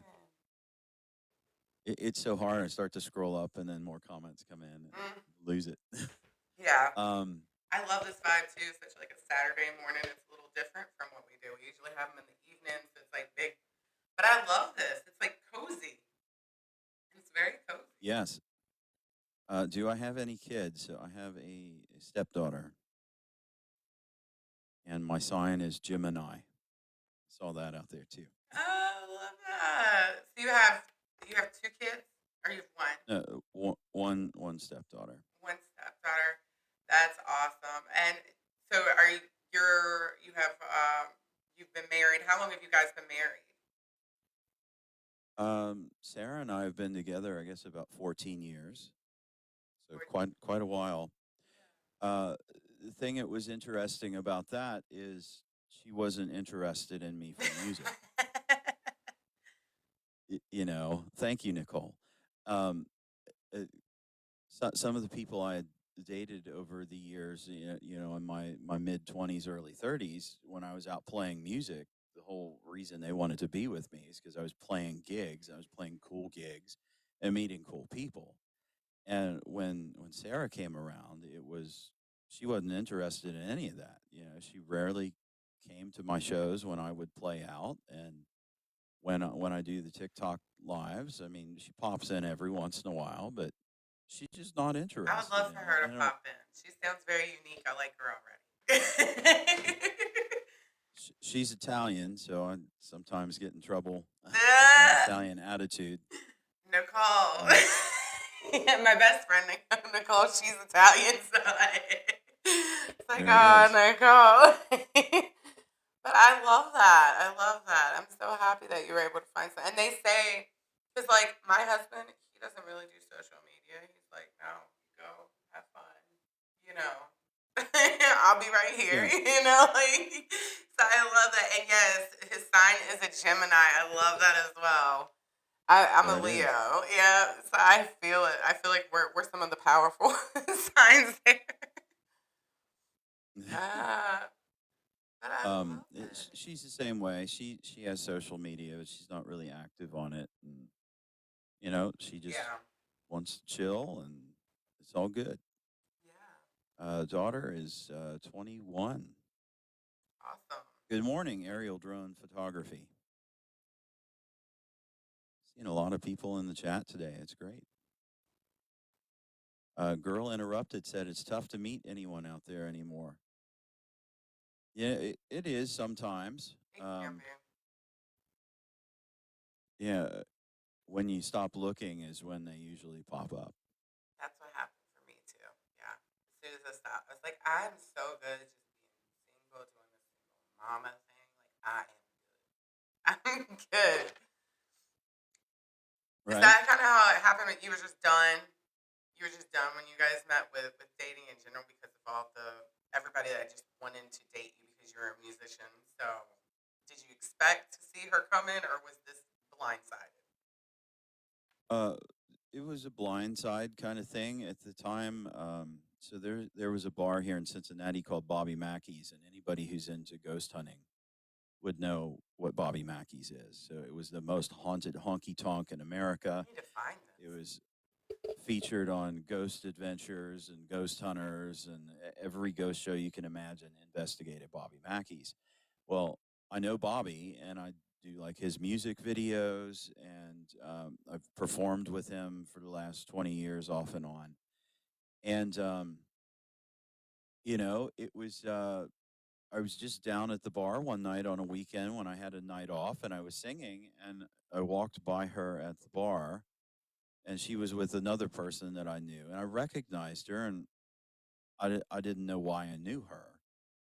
Speaker 2: it's so hard. I start to scroll up, and then more comments come in, and
Speaker 1: Mm,
Speaker 2: lose it.
Speaker 1: yeah,
Speaker 2: um,
Speaker 1: I love this vibe too. Such like a Saturday morning. It's a little different from what we do. We usually have them in the evening, so it's like big. But I love this. It's like cozy. It's very cozy.
Speaker 2: yes. Do I have any kids? So I have a stepdaughter, and my sign is Gemini. Saw that out there too.
Speaker 1: Oh, I love that. So you have two kids, or you have one?
Speaker 2: One stepdaughter.
Speaker 1: One stepdaughter. That's awesome. And so are you've been married. How long have you guys been married?
Speaker 2: Sarah and I have been together, I guess, about 14 years, so
Speaker 1: 14.
Speaker 2: quite a while. The thing that was interesting about that is she wasn't interested in me for music. Thank you, Nicole. Um, uh, some of the people I had dated over the years, in my mid 20s, early 30s, when I was out playing music, the whole reason they wanted to be with me is because I was playing gigs, I was playing cool gigs, and meeting cool people. And when Sarah came around, she wasn't interested in any of that. She rarely came to my shows when I would play out, and when I do the TikTok lives, I mean, she pops in every once in a while, but she's just not
Speaker 1: I would
Speaker 2: interested
Speaker 1: love
Speaker 2: in
Speaker 1: for
Speaker 2: it.
Speaker 1: her to
Speaker 2: And
Speaker 1: pop in. She sounds very unique. I like her already.
Speaker 2: she's Italian, so I sometimes get in trouble with my
Speaker 1: Ah,
Speaker 2: Italian attitude.
Speaker 1: Nicole.
Speaker 2: Uh,
Speaker 1: My best friend Nicole, she's Italian, so it's like,
Speaker 2: there it
Speaker 1: oh,
Speaker 2: is.
Speaker 1: Nicole. But I love that. I love that. I'm so happy that you were able to find some. And they say, because like my husband, he doesn't really do social media. He's like, no, go have fun. You know, I'll be right here.
Speaker 2: Yeah,
Speaker 1: Like, so I love that. And yes, his sign is a Gemini. I love that as well. I'm a
Speaker 2: that is.
Speaker 1: Leo. Yeah, so I feel it. I feel like we're some of the powerful signs there. Uh, but I love it.
Speaker 2: She's the same way. She has social media, but she's not really active on it, and she just
Speaker 1: Yeah,
Speaker 2: wants to chill, and it's all good.
Speaker 1: yeah,
Speaker 2: Daughter is 21.
Speaker 1: awesome.
Speaker 2: Good morning, aerial drone photography. Seen a lot of people in the chat today. It's great. Girl Interrupted said it's tough to meet anyone out there anymore. Yeah, it is sometimes.
Speaker 1: It can be.
Speaker 2: Yeah, when you stop looking is when they usually pop up.
Speaker 1: That's what happened for me too. Yeah. As soon as I stopped, I was like, I'm so good at just being single, doing the single mama thing. Like I am good. I'm good. Is
Speaker 2: Right?
Speaker 1: that kind of how it happened? You were just done. You were just done when you guys met with dating in general because of all the everybody that just wanted to date you because you're a musician. So, did you expect to see her come in, or was this blindsided?
Speaker 2: Uh, it was a blindside kind of thing at the time. So there was a bar here in Cincinnati called Bobby Mackey's, and anybody who's into ghost hunting would know what Bobby Mackey's is. So it was the most haunted honky tonk in
Speaker 1: I
Speaker 2: America.
Speaker 1: need to find
Speaker 2: It
Speaker 1: this.
Speaker 2: was featured on Ghost Adventures and Ghost Hunters and every ghost show you can imagine investigated Bobby Mackey's. Well, I know Bobby and I do like his music videos, and I've performed with him for the last 20 years off and on. And, it was, I was just down at the bar one night on a weekend when I had a night off and I was singing, and I walked by her at the bar, and she was with another person that I knew, and I recognized her, and I didn't know why I knew her,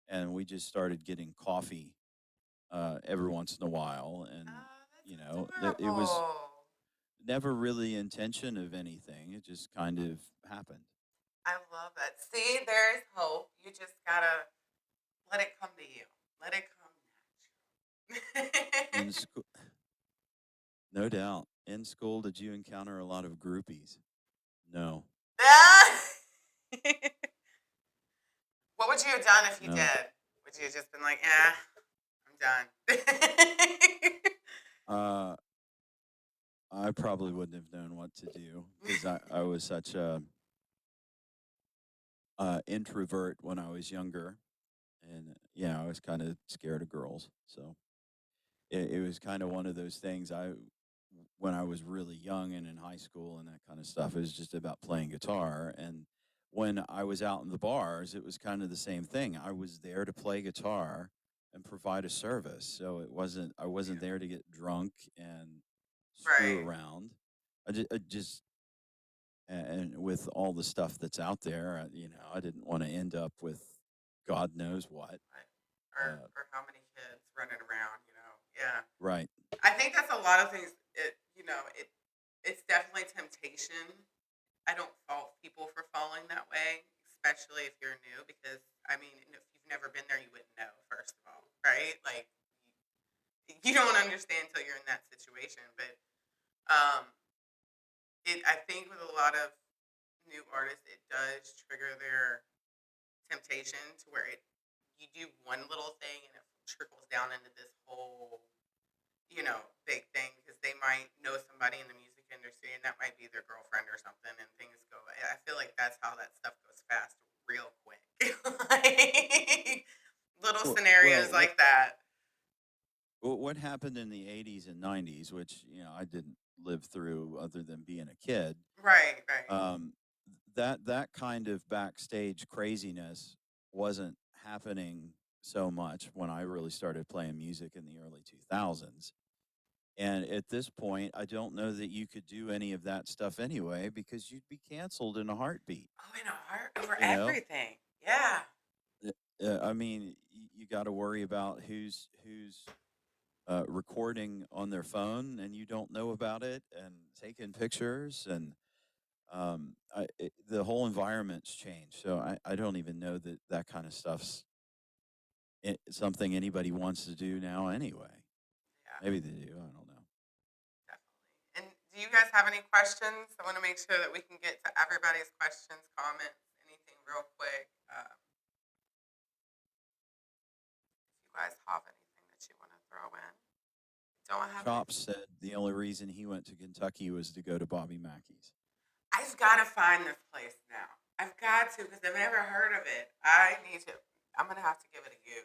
Speaker 2: and we just started getting coffee every once in a while, and
Speaker 1: Oh, that's
Speaker 2: it was
Speaker 1: adorable.
Speaker 2: never really intention of anything. It just kind of happened.
Speaker 1: I love that. See, there's hope. You just gotta let it come to you. Let it come
Speaker 2: In
Speaker 1: natural.
Speaker 2: school, no doubt. In school, did you encounter a lot of groupies? No,
Speaker 1: What would you have done if you
Speaker 2: no.
Speaker 1: did? Would you have just been like, "Yeah, I'm done"?
Speaker 2: Uh, I probably wouldn't have known what to do because I was such a introvert when I was younger, and I was kind of scared of girls. So it was kind of one of those things. When I was really young and in high school and that kind of stuff, it was just about playing guitar. And when I was out in the bars, it was kind of the same thing. I was there to play guitar and provide a service. So I wasn't
Speaker 1: Yeah.
Speaker 2: there to get drunk and screw
Speaker 1: Right.
Speaker 2: around. I just and with all the stuff that's out there, I didn't want to end up with God knows what.
Speaker 1: Right. Or how many kids running around? Yeah.
Speaker 2: Right.
Speaker 1: I think that's a lot of things. It's definitely temptation. I don't fault people for falling that way, especially if you're new, because I mean, if you've never been there, you wouldn't know. First of all, right? Like you don't understand until you're in that situation. But um, I think with a lot of new artists, it does trigger their temptation to where you do one little thing and it trickles down into this whole big thing because they might know somebody in the music industry and that might be their girlfriend or something, and things go. I feel like that's how that stuff goes fast, real quick. Like, little
Speaker 2: Well,
Speaker 1: scenarios like that.
Speaker 2: what happened in the 80s and 90s, which I didn't live through other than being a kid.
Speaker 1: Right, right.
Speaker 2: Um, that kind of backstage craziness wasn't happening so much when I really started playing music in the early 2000s. And at this point, I don't know that you could do any of that stuff anyway because you'd be canceled in a heartbeat.
Speaker 1: Oh, in a heart over
Speaker 2: You know,
Speaker 1: everything. Yeah.
Speaker 2: I mean, you got to worry about who's recording on their phone and you don't know about it and taking pictures, and The whole environment's changed. So I don't even know that that kind of stuff's something anybody wants to do now anyway.
Speaker 1: Yeah,
Speaker 2: Maybe they do. I don't know.
Speaker 1: definitely. And do you guys have any questions? I want to make sure that we can get to everybody's questions, comments, anything real quick. If you guys have anything that you want to throw in, don't have
Speaker 2: Chops
Speaker 1: anything.
Speaker 2: said the only reason he went to Kentucky was to go to Bobby Mackey's.
Speaker 1: I've got to find this place now. I've got to because I've never heard of it. I need to. I'm gonna have to give it a go.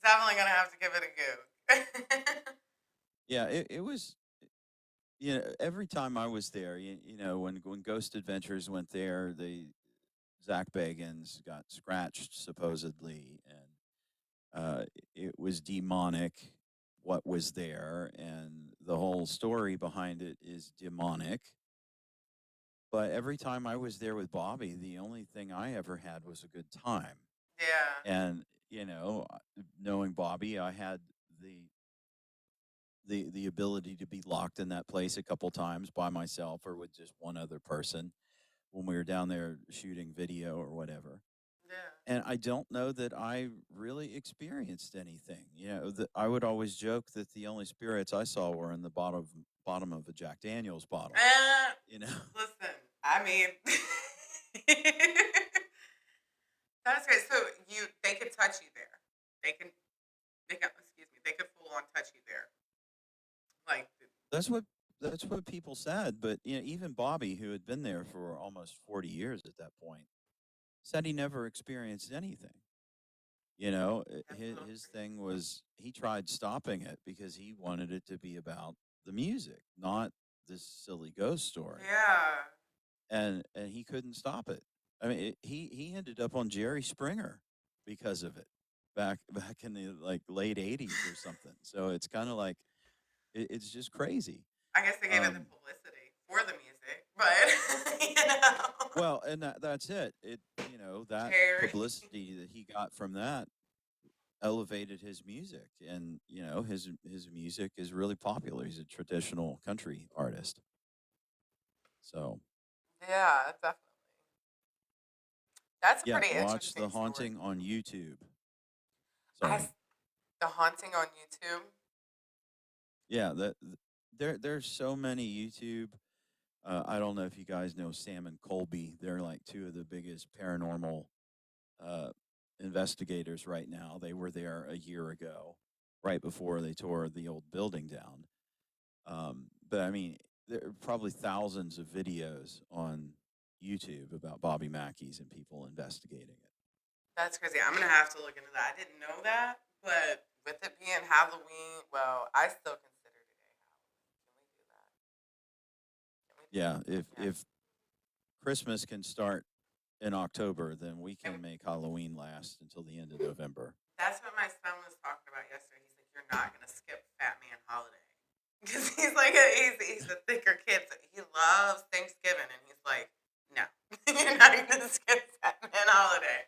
Speaker 1: Definitely gonna have to give it a go.
Speaker 2: Yeah, it was. Every time I was there, when Ghost Adventures went there, Zach Bagans got scratched supposedly, and it was demonic what was there, and the whole story behind it is demonic. But every time I was there with Bobby, the only thing I ever had was a good time.
Speaker 1: Yeah,
Speaker 2: And knowing Bobby, I had the the ability to be locked in that place a couple times by myself or with just one other person when we were down there shooting video or whatever.
Speaker 1: yeah.
Speaker 2: And I don't know that I really experienced anything. I would always joke that the only spirits I saw were in the bottom of a Jack Daniels bottle.
Speaker 1: Uh,
Speaker 2: You know,
Speaker 1: listen, I mean, that's great. So they could touch you there. They can, excuse me, they could full on touch you there. Like,
Speaker 2: that's what that's what people said. But even Bobby, who had been there for almost 40 years at that point, said he never experienced anything.
Speaker 1: that's a little
Speaker 2: His
Speaker 1: crazy.
Speaker 2: thing was he tried stopping it because he wanted it to be about the music, not this silly ghost story.
Speaker 1: Yeah.
Speaker 2: And he couldn't stop it. I mean, he ended up on Jerry Springer because of it back in the like late '80s or something. So it's kind of like it's just crazy.
Speaker 1: I guess they gave it the
Speaker 2: Um,
Speaker 1: publicity for the music, but you know,
Speaker 2: well, and that's it. That
Speaker 1: Jerry.
Speaker 2: publicity that he got from that elevated his music, and his music is really popular. He's a traditional country artist. So
Speaker 1: Yeah, definitely. That's a
Speaker 2: yeah,
Speaker 1: pretty
Speaker 2: watch
Speaker 1: interesting
Speaker 2: The
Speaker 1: story.
Speaker 2: Haunting on YouTube.
Speaker 1: I
Speaker 2: Sorry.
Speaker 1: s- the haunting on YouTube.
Speaker 2: Yeah, there's so many YouTube. I don't know if you guys know Sam and Colby. They're like two of the biggest paranormal uh, investigators right now. They were there a year ago, right before they tore the old building down. But I mean, there are probably thousands of videos on YouTube about Bobby Mackey's and people investigating it.
Speaker 1: That's crazy. I'm gonna have to look into that. I didn't know that, but with it being Halloween, well, I still consider today Halloween. Can we do that? Can we do
Speaker 2: Yeah,
Speaker 1: something
Speaker 2: if
Speaker 1: like that?
Speaker 2: if Christmas can start in October, then we
Speaker 1: And
Speaker 2: can make Halloween last until the end of November.
Speaker 1: that's what my son was talking about yesterday. He's like, "You're not gonna skip Fat Man Holiday," because he's like he's a thicker kid. So he loves Thanksgiving, and he's like, "No, you're not gonna skip Fat Man Holiday."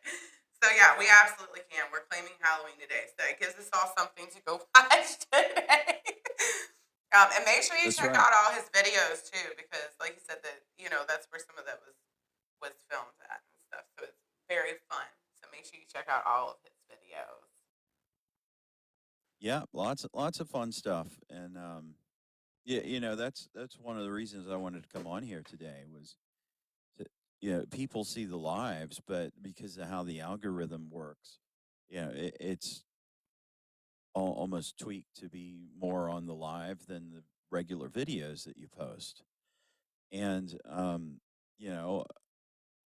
Speaker 1: So yeah, we absolutely can. We're claiming Halloween today, so it gives us all something to go watch today. And make sure you
Speaker 2: That's
Speaker 1: check
Speaker 2: right.
Speaker 1: out all his videos too, because like you said, that that's where some of that was filmed at and stuff. So it's very fun. So make sure you check out all of his videos.
Speaker 2: Yeah, lots of fun stuff, and yeah, that's one of the reasons I wanted to come on here today was to, people see the lives, but because of how the algorithm works, it's almost tweaked to be more on the live than the regular videos that you post. And you know,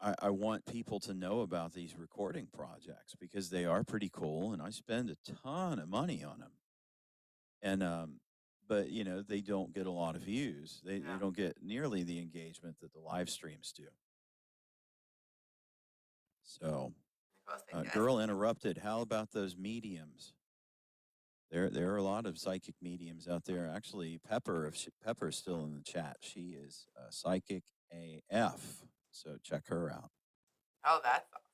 Speaker 2: I want people to know about these recording projects because they are pretty cool, and I spend a ton of money on them. And but they don't get a lot of views. They
Speaker 1: Yeah.
Speaker 2: don't get nearly the engagement that the live streams do. So,
Speaker 1: Nicole said yes.
Speaker 2: girl interrupted. How about those mediums? There are a lot of psychic mediums out there. Actually, Pepper's still in the chat. She is psychic AF. So check her out.
Speaker 1: Oh, that's awesome.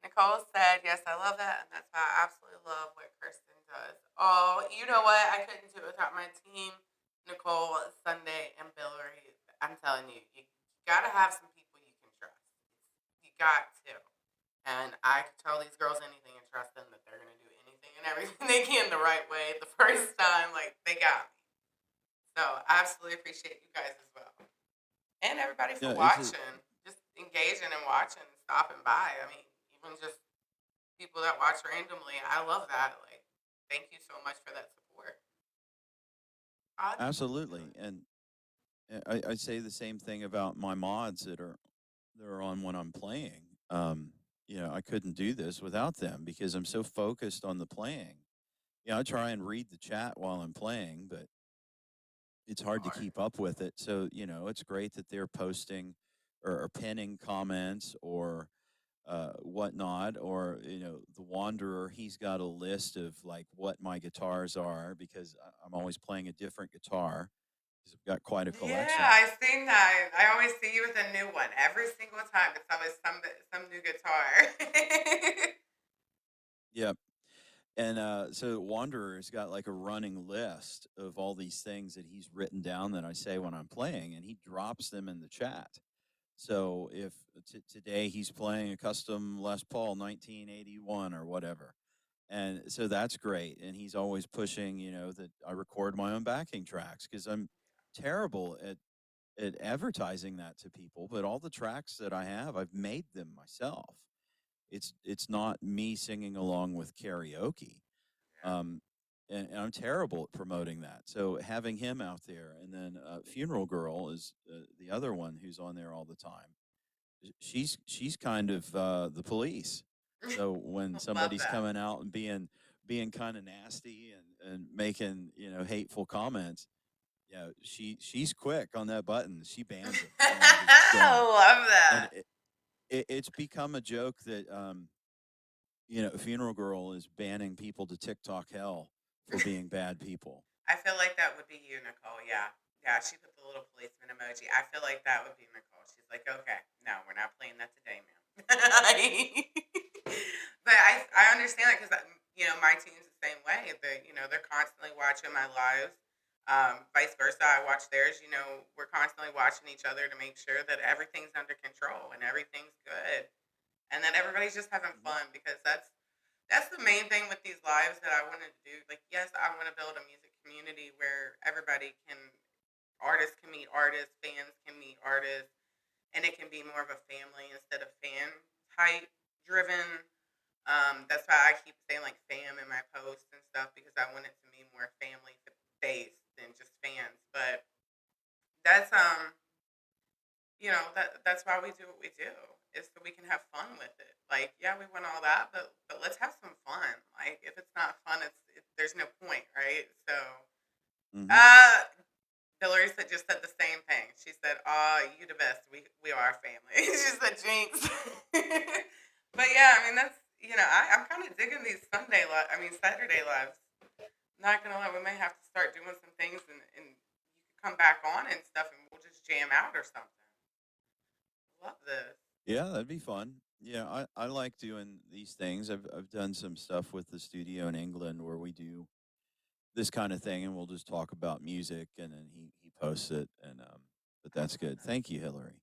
Speaker 1: Nicole said, yes, I love that. And that's why I absolutely love what Kirsten does. Oh, you know what? I couldn't do it without my team. Nicole, Sunday, and Billary, I'm telling you, you gotta have some people you can trust. You got to. And I could tell these girls anything and trust them that they're gonna do anything and everything they can the right way the first time. Like they got me. So I absolutely appreciate you guys as well. And everybody for
Speaker 2: Yeah,
Speaker 1: watching. Just engaging and watching and stopping by. I mean, even just people that watch randomly. I love that. Like, thank you so much for that support. I'll do
Speaker 2: absolutely.
Speaker 1: it.
Speaker 2: And I say the same thing about my mods that are on when I'm playing. I couldn't do this without them because I'm so focused on the playing. I try and read the chat while I'm playing, but it's hard to
Speaker 1: Hard.
Speaker 2: keep up with it. So, it's great that they're posting or pinning comments or whatnot, or the Wanderer. He's got a list of like what my guitars are because I'm always playing a different guitar because I've got quite a
Speaker 1: Yeah,
Speaker 2: collection.
Speaker 1: I've seen that. I always see you with a new one every single time. It's always some new guitar.
Speaker 2: Yep. And so Wanderer's got like a running list of all these things that he's written down that I say when I'm playing, and he drops them in the chat. So if today he's playing a custom Les Paul 1981 or whatever, and so that's great. And he's always pushing, that I record my own backing tracks because I'm terrible at advertising that to people. But all the tracks that I have, I've made them myself. It's not me singing along with karaoke.
Speaker 1: Yeah.
Speaker 2: um, and I'm terrible at promoting that. So having him out there, and then Funeral Girl is the other one who's on there all the time. She's kind of the police. So when
Speaker 1: Love
Speaker 2: somebody's
Speaker 1: that.
Speaker 2: coming out and being kind of nasty and making hateful comments, she's quick on that button. She bans them, just gone.
Speaker 1: Love
Speaker 2: And
Speaker 1: that.
Speaker 2: it's become a joke that Funeral Girl is banning people to TikTok hell for being bad people.
Speaker 1: I feel like that would be you, Nicole. Yeah. Yeah, she put the little policeman emoji. I feel like that would be Nicole. She's like, okay, no, we're not playing that today, ma'am. But I understand that because, my team's the same way. They're constantly watching my lives. Vice versa, I watch theirs. We're constantly watching each other to make sure that everything's under control and everything's good. And that everybody's just having
Speaker 2: Mhm.
Speaker 1: fun because that's the main thing with these lives that I want to do. Like, yes, I want to build a music community where artists can meet artists, fans can meet artists, and it can be more of a family instead of fan type driven. That's why I keep saying like fam in my posts and stuff because I want it to be more family based than just fans. But that's that's why we do what we do is so we can have fun with it. Like, yeah, we want all that, but let's have some fun. Like, if it's not fun, there's no point, right? So,
Speaker 2: Mhm.
Speaker 1: uh, Hillary just said the same thing. She said, you the best. We are family." She said, "Jinx." But yeah, I mean I'm kind of digging these Saturday lives. Not gonna lie, we may have to start doing some things and you can come back on and stuff, and we'll just jam out or something. Love this.
Speaker 2: Yeah, that'd be fun. Yeah, I like doing these things. I've done some stuff with the studio in England where we do this kind of thing, and we'll just talk about music, and then he posts it, and but
Speaker 1: I
Speaker 2: that's
Speaker 1: love
Speaker 2: good.
Speaker 1: that.
Speaker 2: Thank you, Hillary.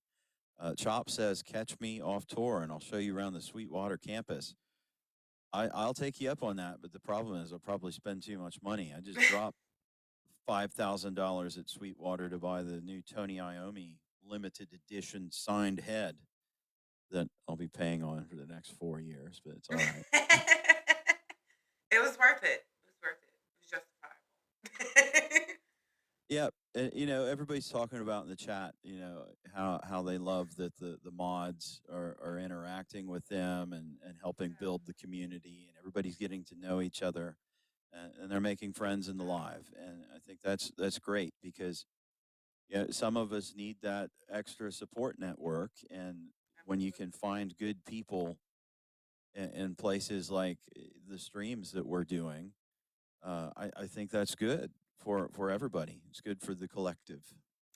Speaker 2: Chop says, "Catch me off tour, and I'll show you around the Sweetwater campus." I'll take you up on that, but the problem is I'll probably spend too much money. I just dropped $5,000 at Sweetwater to buy the new Tony Iommi limited edition signed head that I'll be paying on for the next 4 years, but it's all right.
Speaker 1: It was worth it. It was worth it. It was justifiable.
Speaker 2: Yeah, everybody's talking about in the chat, how they love that the mods are interacting with them and helping
Speaker 1: Yeah,
Speaker 2: build the community, and everybody's getting to know each other, and they're making friends in the live, and I think that's great because some of us need that extra support network, and when you can
Speaker 1: absolutely.
Speaker 2: find good people in places like the streams that we're doing, I think that's good for everybody. It's good for the collective.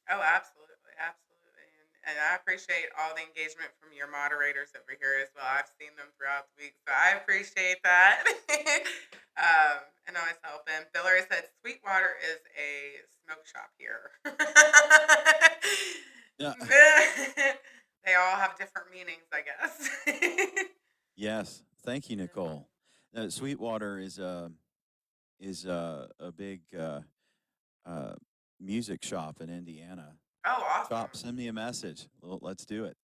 Speaker 1: Oh, absolutely, absolutely. And I appreciate all the engagement from your moderators over here as well. I've seen them throughout the week, so I appreciate that. And always helping. Billary said Sweetwater is a smoke shop here.
Speaker 2: Yeah.
Speaker 1: They all have different meanings, I guess.
Speaker 2: Yes. Thank you, Nicole. Sweetwater is a big uh, music shop in Indiana.
Speaker 1: Oh, awesome.
Speaker 2: Shop, send me a message. Let's do it.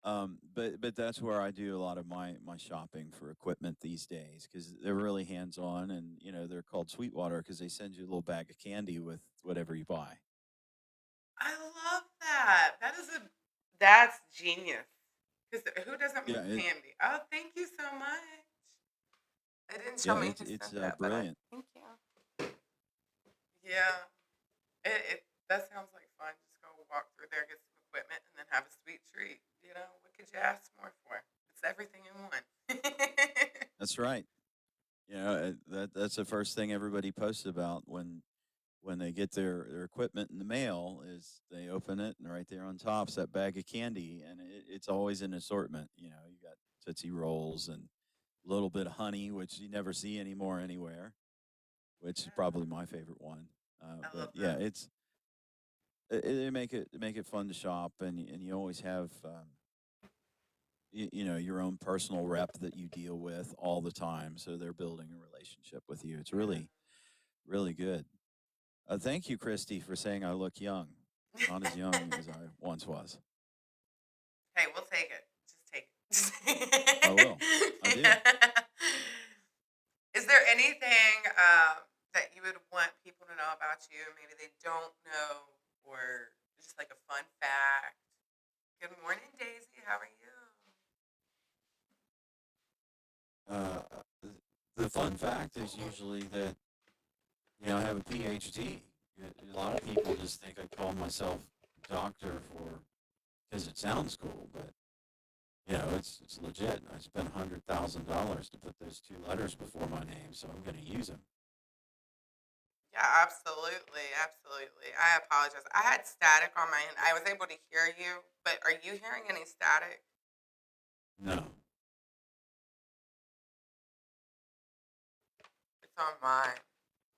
Speaker 2: But that's where I do a lot of my shopping for equipment these days because they're really hands on, and they're called Sweetwater because they send you a little bag of candy with whatever you buy.
Speaker 1: I love that. That's genius. Because who doesn't
Speaker 2: Yeah,
Speaker 1: want candy? Oh, thank you so much. They didn't tell
Speaker 2: yeah,
Speaker 1: me
Speaker 2: it's
Speaker 1: who
Speaker 2: it's
Speaker 1: sent that, but
Speaker 2: brilliant.
Speaker 1: thank you. Yeah, that sounds like fun. Just go walk through there, get some equipment, and then have a sweet treat. What could you ask more for? It's everything in one.
Speaker 2: That's right. That's the first thing everybody posts about when they get their equipment in the mail is they open it and right there on top's that bag of candy, and it's always an assortment. You got Tootsie Rolls and a little bit of honey, which you never see anymore anywhere, which is
Speaker 1: Yeah,
Speaker 2: probably my favorite one.
Speaker 1: I
Speaker 2: But
Speaker 1: love
Speaker 2: yeah,
Speaker 1: that.
Speaker 2: they make it fun to shop, and you always have your own personal rep that you deal with all the time, so they're building a relationship with you. It's
Speaker 1: Yeah.
Speaker 2: really really good. Thank you, Christy, for saying I look young. Not as young as I once was.
Speaker 1: Hey, we'll take it. Just take
Speaker 2: I will. I
Speaker 1: it.
Speaker 2: do.
Speaker 1: Yeah. Is there anything that you would want people to know about you? Maybe they don't know, or just like a fun fact. Good morning, Daisy. How are you?
Speaker 2: Uh, the fun fact is usually that I have a PhD. A lot of people just think I call myself doctor because it sounds cool, but it's legit. I spent $100,000 to put those two letters before my name, so I'm going to use them.
Speaker 1: Yeah, absolutely, absolutely. I apologize. I had static on my end. I was able to hear you, but are you hearing any static?
Speaker 2: No.
Speaker 1: It's on mine,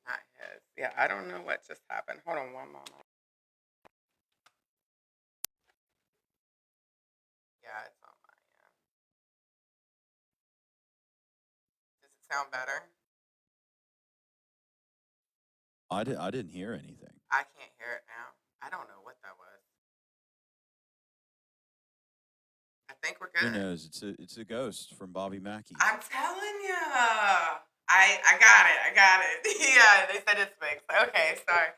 Speaker 1: not his. Yeah, I don't know what just happened. Hold on one moment. Yeah, it's on my end. Does it sound better?
Speaker 2: I didn't hear anything.
Speaker 1: I can't hear it now. I don't know what that was. I think we're
Speaker 2: Who
Speaker 1: good.
Speaker 2: knows? It's a ghost from Bobby Mackey.
Speaker 1: I'm telling you. I got it. I got it. Yeah, they said it's fixed. Okay, sorry.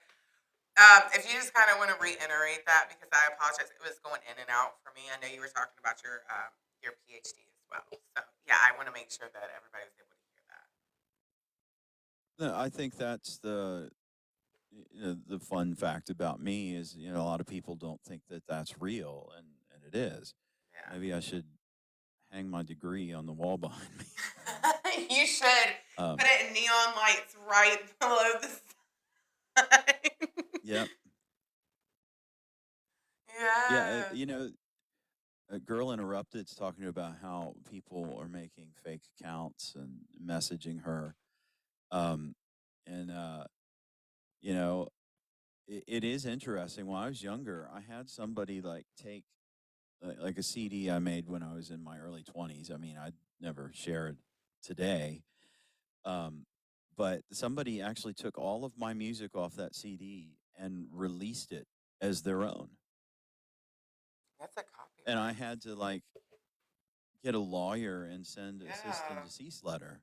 Speaker 1: If you just kind of want to reiterate that, because I apologize, it was going in and out for me. I know you were talking about your PhD as well. So yeah, I want to make sure that everybody was able to hear that.
Speaker 2: No, I think that's the fun fact about me is a lot of people don't think that that's real, and it is.
Speaker 1: Yeah.
Speaker 2: Maybe I should hang my degree on the wall behind me.
Speaker 1: You should
Speaker 2: Um,
Speaker 1: put it in neon lights right below the sign.
Speaker 2: yep. Yeah.
Speaker 1: Yes.
Speaker 2: A girl interrupted's talking about how people are making fake accounts and messaging her. Um, and you know, it is interesting. When I was younger, I had somebody like take like a CD I made when I was in my early 20s. I mean, I'd never share it today. Um, but somebody actually took all of my music off that CD and released it as their own.
Speaker 1: That's a
Speaker 2: And I
Speaker 1: copyright.
Speaker 2: had to like get a lawyer and send a cease and
Speaker 1: Yeah.
Speaker 2: desist letter.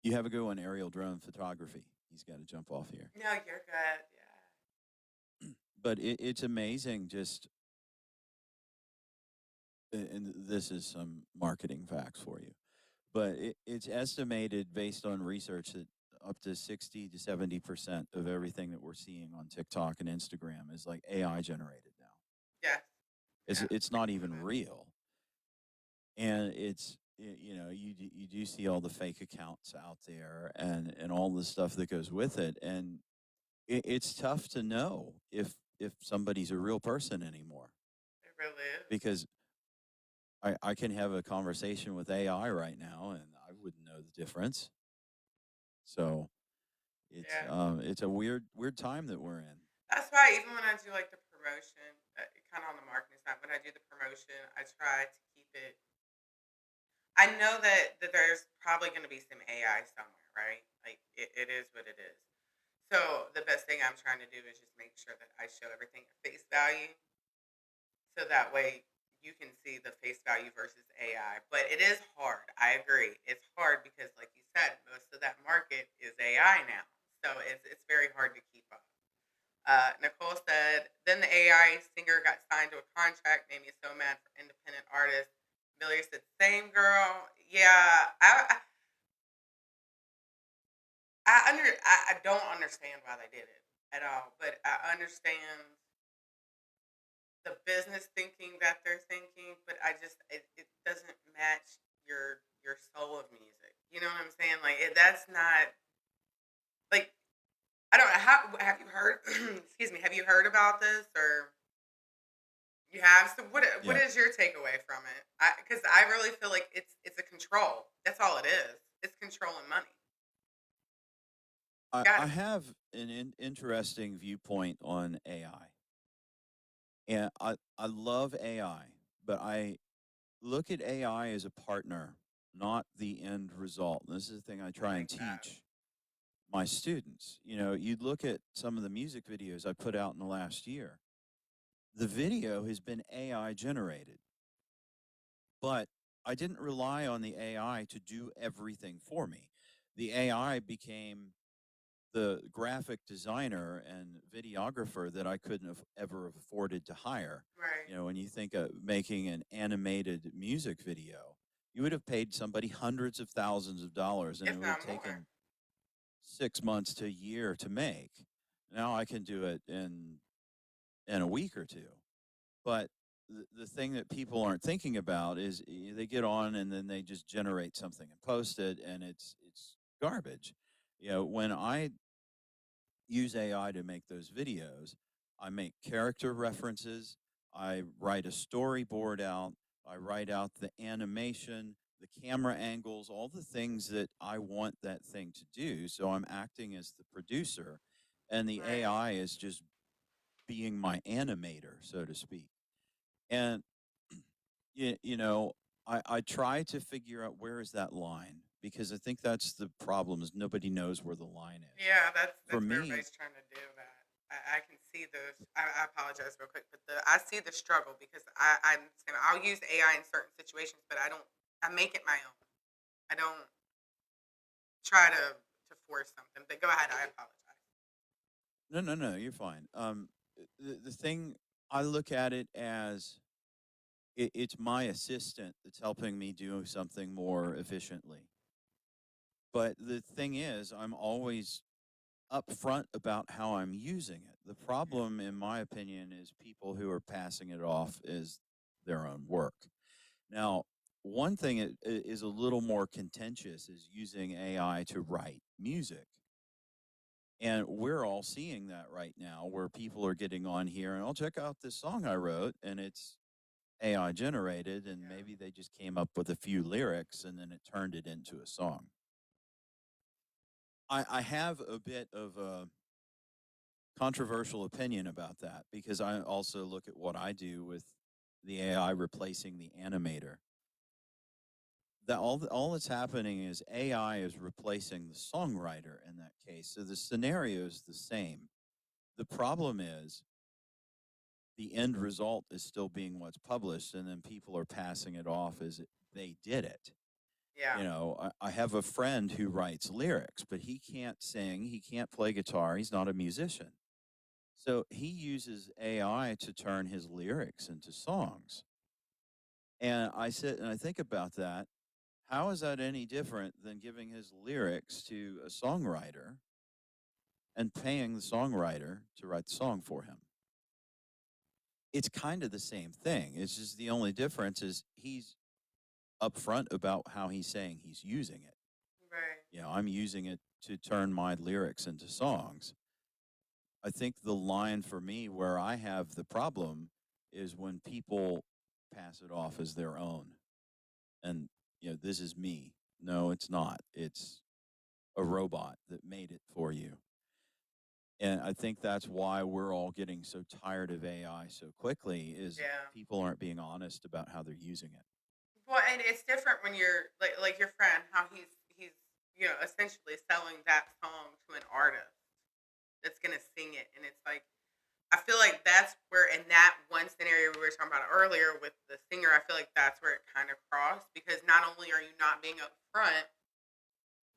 Speaker 2: You have a good one, aerial drone photography. He's got to jump off here.
Speaker 1: No, you're good.
Speaker 2: But it's amazing just, and this is some marketing facts for you, but it's estimated based on research that up to 60 to 70% of everything that we're seeing on TikTok and Instagram is like AI generated now.
Speaker 1: Yeah.
Speaker 2: It's
Speaker 1: Yeah.
Speaker 2: it's not even
Speaker 1: Yeah.
Speaker 2: real, and you do see all the fake accounts out there and all the stuff that goes with it, and it's tough to know if somebody's a real person anymore,
Speaker 1: It really is.
Speaker 2: because I can have a conversation with AI right now and I wouldn't know the difference. So
Speaker 1: Yeah.
Speaker 2: it's a weird time that we're in.
Speaker 1: That's why even when I do like the promotion, kind of on the marketing side, when I do the promotion, I try to keep it. I know that there's probably going to be some AI somewhere, right? Like it is what it is. So the best thing I'm trying to do is just make sure that I show everything at face value, so that way you can see the face value versus AI. But it is hard. I agree. It's hard because, like you said, most of that market is AI now, so it's very hard to keep up. Nicole said, then the AI singer got signed to a contract, made me so mad for independent artists. Billy said, same girl. Yeah, I don't understand why they did it at all, but I understand the business thinking that they're thinking, but it doesn't match your soul of music. You know what I'm saying? Like that's not like I don't know how have you heard excuse me, have you heard about this or you have? So what
Speaker 2: Yeah.
Speaker 1: is your takeaway from it? Because I really feel like it's a control. That's all it is. It's controlling money. Got
Speaker 2: I
Speaker 1: to be.
Speaker 2: have an interesting viewpoint on AI. And I love AI, but I look at AI as a partner, not the end result. And this is the thing I
Speaker 1: I
Speaker 2: try and
Speaker 1: think that.
Speaker 2: teach my students. You know, you look at some of the music videos I put out in the last year. The video has been AI generated, but I didn't rely on the AI to do everything for me. The AI became the graphic designer and videographer that I couldn't have ever afforded to hire.
Speaker 1: Right.
Speaker 2: You know, when you think of making an animated music video, you would have paid somebody hundreds of thousands of dollars and it
Speaker 1: If
Speaker 2: would have
Speaker 1: not more.
Speaker 2: taken 6 months to a year to make. Now I can do it in a week or two. But the thing that people aren't thinking about is they get on and then they just generate something and post it and it's garbage. You know, when I use AI to make those videos. I make character references. I write a storyboard out. I write out the animation, the camera angles, all the things that I want that thing to do. So I'm acting as the producer, and the
Speaker 1: Right.
Speaker 2: AI is just being my animator, so to speak. And you know, I try to figure out where is that line because I think that's the problem is nobody knows where the line is.
Speaker 1: Yeah,
Speaker 2: For
Speaker 1: that's what
Speaker 2: me,
Speaker 1: everybody's trying to do. That I can see the. I apologize real quick, but I see the struggle because I'll use AI in certain situations, but I don't. I make it my own. I don't try to force something. But go ahead. I apologize.
Speaker 2: no, no, no, you're fine. The thing I look at it as it's my assistant that's helping me do something more efficiently. But the thing is, I'm always upfront about how I'm using it. The problem, in my opinion, is people who are passing it off as their own work. Now, one thing is a little more contentious is using AI to write music. And we're all seeing that right now where people are getting on here and I'll check out this song I wrote and it's AI generated and
Speaker 1: Yeah.
Speaker 2: maybe they just came up with a few lyrics and then it turned it into a song. I have a bit of a controversial opinion about that because I also look at what I do with the AI replacing the animator. That all that's happening is AI is replacing the songwriter in that case. So the scenario is the same. The problem is the end result is still being what's published, and then people are passing it off as they did it.
Speaker 1: Yeah.
Speaker 2: You know, I have a friend who writes lyrics, but he can't sing, he can't play guitar, he's not a musician. So he uses AI to turn his lyrics into songs. And I sit and I think about that. How is that any different than giving his lyrics to a songwriter and paying the songwriter to write the song for him? It's kind of the same thing. It's just the only difference is he's upfront about how he's saying he's using it.
Speaker 1: Right.
Speaker 2: You know, I'm using it to turn my lyrics into songs. I think the line for me where I have the problem is when people pass it off as their own. And, this is me. No, it's not. It's a robot that made it for you. And I think that's why we're all getting so tired of AI so quickly is
Speaker 1: Yeah.
Speaker 2: people aren't being honest about how they're using it.
Speaker 1: Well, and it's different when you're like your friend, how he's essentially selling that song to an artist that's gonna sing it, and it's like I feel like that's where in that one scenario we were talking about earlier with the singer, I feel like that's where it kind of crossed because not only are you not being upfront,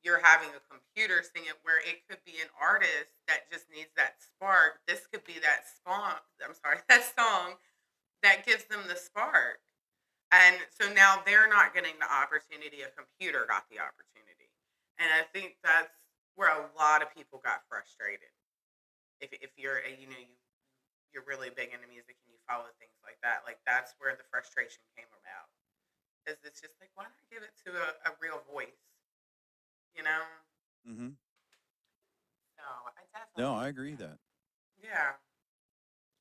Speaker 1: you're having a computer sing it where it could be an artist that just needs that spark. This could be that spawn. I'm sorry, that song that gives them the spark. And so now they're not getting the opportunity. A computer got the opportunity. And I think that's where a lot of people got frustrated. If you're you're really big into music and you follow things like that, like that's where the frustration came about. Is it's just like why not give it to a real voice? You know?
Speaker 2: Hmm.
Speaker 1: No, I
Speaker 2: No,
Speaker 1: definitely
Speaker 2: I agree that.
Speaker 1: yeah.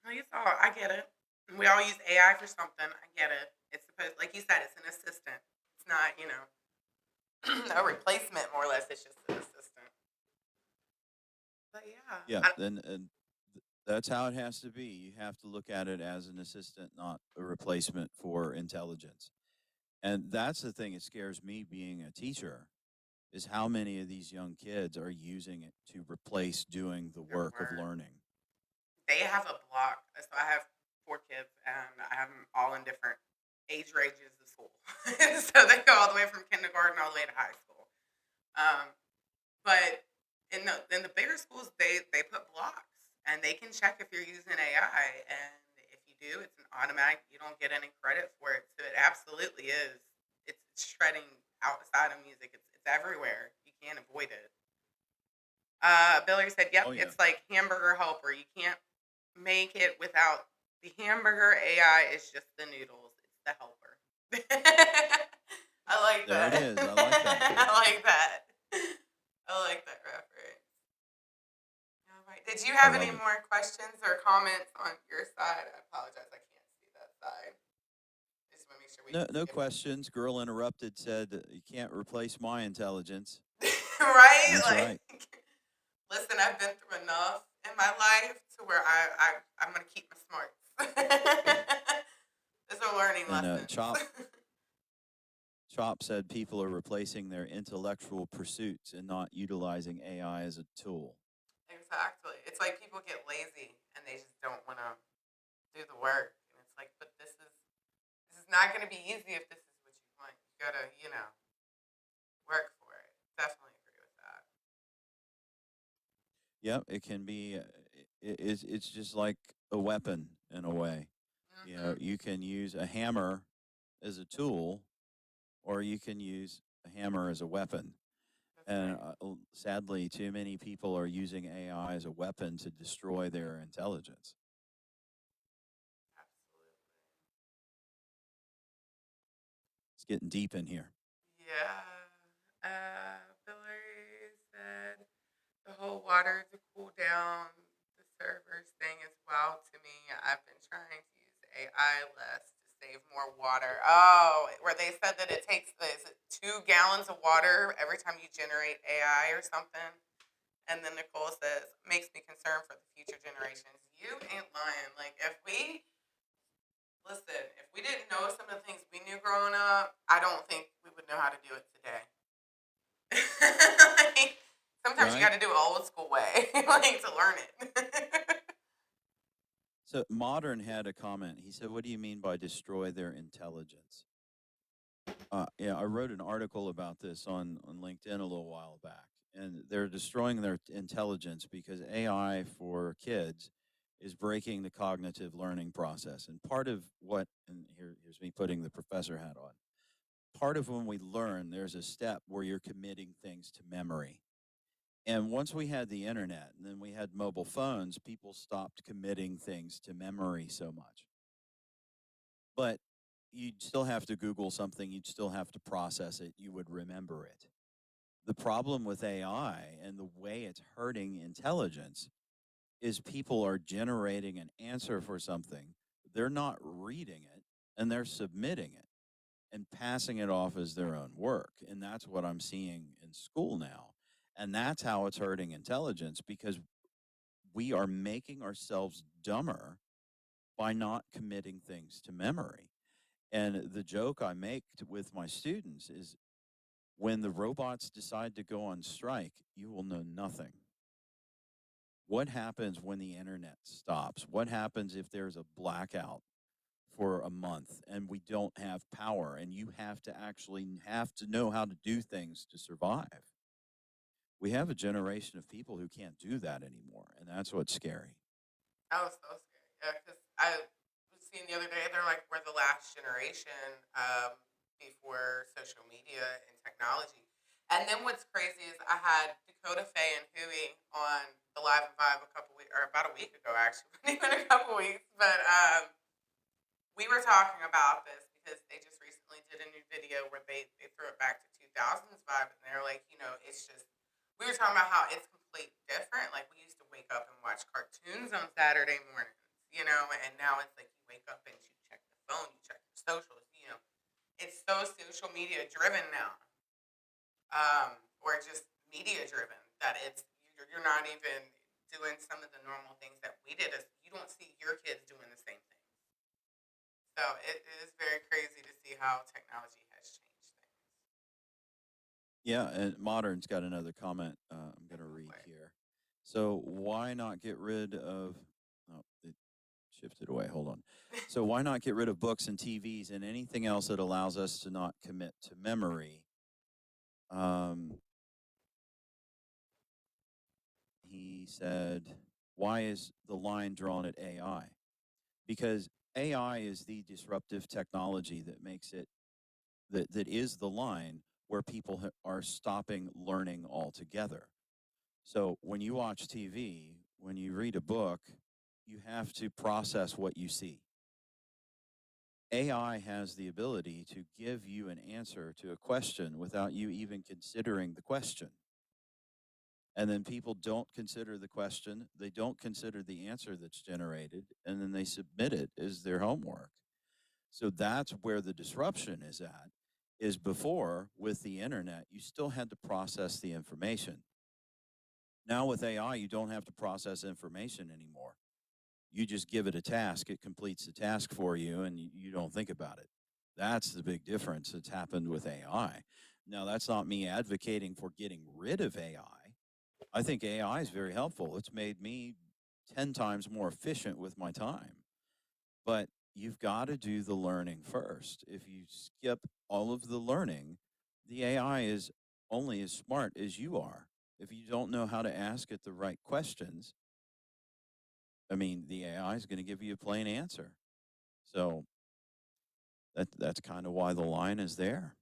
Speaker 1: Like it's all I get it. We all use AI for something. I get it. It's supposed like you said, it's an assistant. It's not, a replacement more or less. It's just an assistant. But yeah.
Speaker 2: Yeah, and that's how it has to be. You have to look at it as an assistant, not a replacement for intelligence. And that's the thing that scares me being a teacher is how many of these young kids are using it to replace doing the
Speaker 1: Your
Speaker 2: work of
Speaker 1: word.
Speaker 2: learning.
Speaker 1: They have a block. So I have 4 kids and I have them all in different age ranges of school. So they go all the way from kindergarten all the way to high school. Um, But in the bigger schools, they put blocks and they can check if you're using AI. And if you do, it's an automatic. You don't get any credit for it. So it absolutely is. It's shredding outside of music. It's everywhere. You can't avoid it. Billy said,
Speaker 2: Oh
Speaker 1: "Yep,
Speaker 2: yeah.
Speaker 1: it's like hamburger helper. You can't make it without the hamburger. AI is just the noodles. It's the helper." I like
Speaker 2: There it
Speaker 1: that.
Speaker 2: is. I like that.
Speaker 1: I like that. I like that reference. All right. Did you
Speaker 2: I
Speaker 1: have any
Speaker 2: love it.
Speaker 1: more questions or comments on your side? I apologize. I can't see that side. Just want to make sure we
Speaker 2: No,
Speaker 1: didn't
Speaker 2: no
Speaker 1: skip it.
Speaker 2: questions. Girl interrupted said you can't replace my intelligence.
Speaker 1: Right?
Speaker 2: That's
Speaker 1: Like,
Speaker 2: right.
Speaker 1: listen, I've been through enough in my life to where I'm going to keep my smarts. Those are learning
Speaker 2: And
Speaker 1: lessons.
Speaker 2: Chop said people are replacing their intellectual pursuits and not utilizing AI as a tool.
Speaker 1: Exactly. It's like people get lazy and they just don't want to do the work. And it's like, but this is not going to be easy if this is what you want. You gotta, work for it. Definitely agree with that.
Speaker 2: Yep, it can be. It's just like a weapon in a way.
Speaker 1: Hmm.
Speaker 2: You can use a hammer as a tool, or you can use a hammer as a weapon.
Speaker 1: That's
Speaker 2: And
Speaker 1: right.
Speaker 2: sadly, too many people are using AI as a weapon to destroy their intelligence.
Speaker 1: Absolutely.
Speaker 2: It's getting deep in here.
Speaker 1: Yeah. Billy said the whole water to cool down the servers thing is wild to me. I've been trying to use AI less to save more water. Oh, where they said that it takes is it 2 gallons of water every time you generate AI or something. And then Nicole says, makes me concerned for the future generations. You ain't lying. Like if we listen, if we didn't know some of the things we knew growing up, I don't think we would know how to do it today. Like, sometimes you
Speaker 2: Right?
Speaker 1: got to do it old school way, like to learn it.
Speaker 2: So Modern had a comment. He said, "What do you mean by destroy their intelligence?" Yeah, I wrote an article about this on LinkedIn a little while back, and they're destroying their intelligence because AI for kids is breaking the cognitive learning process. And part of what, and here's me putting the professor hat on. Part of when we learn, there's a step where you're committing things to memory. And once we had the internet and then we had mobile phones, people stopped committing things to memory so much. But you'd still have to Google something, you'd still have to process it, you would remember it. The problem with AI and the way it's hurting intelligence is people are generating an answer for something. They're not reading it and they're submitting it and passing it off as their own work. And that's what I'm seeing in school now. And that's how it's hurting intelligence because we are making ourselves dumber by not committing things to memory. And the joke I make with my students is when the robots decide to go on strike, you will know nothing. What happens when the internet stops? What happens if there's a blackout for a month and we don't have power and you have to actually have to know how to do things to survive? We have a generation of people who can't do that anymore, and that's what's scary.
Speaker 1: That was so scary. Yeah, because I was seeing the other day, they're like, we're the last generation before social media and technology. And then what's crazy is I had Dakota Faye and Huey on the Live and Vibe a couple weeks, or about a week ago, actually, not even a couple weeks. But we were talking about this because they just recently did a new video where they threw it back to 2000s vibe. And they're like, it's just, we were talking about how it's completely different. Like we used to wake up and watch cartoons on Saturday mornings, and now it's like you wake up and you check the phone, you check your socials. It's so social media driven now, or just media driven that you're not even doing some of the normal things that we did. As you don't see your kids doing the same thing. So it is very crazy to see how technology has changed things.
Speaker 2: Yeah, and Modern's got another comment I'm going to read here. So why not get rid of? Oh, it shifted away. Hold on. So why not get rid of books and TVs and anything else that allows us to not commit to memory? He said, why is the line drawn at AI? Because AI is the disruptive technology that makes it that is the line where people are stopping learning altogether. So when you watch TV, when you read a book, you have to process what you see. AI has the ability to give you an answer to a question without you even considering the question. And then people don't consider the question, they don't consider the answer that's generated, and then they submit it as their homework. So that's where the disruption is at, is before with the internet, you still had to process the information. Now with AI, you don't have to process information anymore. You just give it a task, it completes the task for you, and you don't think about it. That's the big difference that's happened with AI. Now, that's not me advocating for getting rid of AI. I think AI is very helpful. It's made me 10 times more efficient with my time. But you've got to do the learning first. If you skip all of the learning, the AI is only as smart as you are. If you don't know how to ask it the right questions, I mean, the AI is going to give you a plain answer. So that's kind of why the line is there.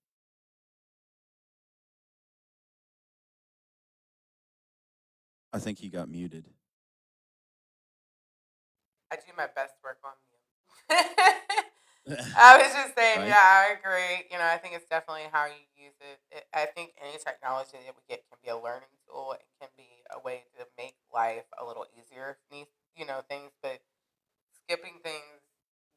Speaker 2: I think he got muted.
Speaker 1: I do my best work on mute. I was just saying,
Speaker 2: Right?
Speaker 1: yeah, I agree. I think it's definitely how you use it. I think any technology that we get can be a learning tool. It can be a way to make life a little easier, things, but skipping things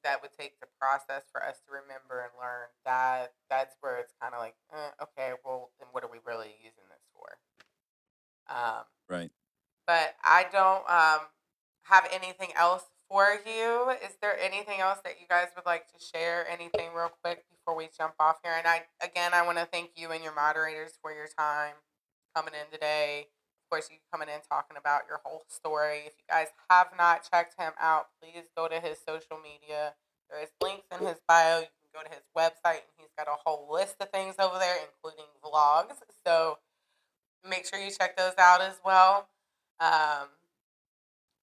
Speaker 1: that would take the process for us to remember and learn, that's where it's kind of like, okay, well, then what are we really using this for? Um,
Speaker 2: Right.
Speaker 1: but I don't have anything else for you. Is there anything else that you guys would like to share? Anything real quick before we jump off here? And I want to thank you and your moderators for your time coming in today. Of course, you coming in talking about your whole story. If you guys have not checked him out, please go to his social media. There is links in his bio. You can go to his website, and he's got a whole list of things over there, including vlogs. So make sure you check those out as well. Um,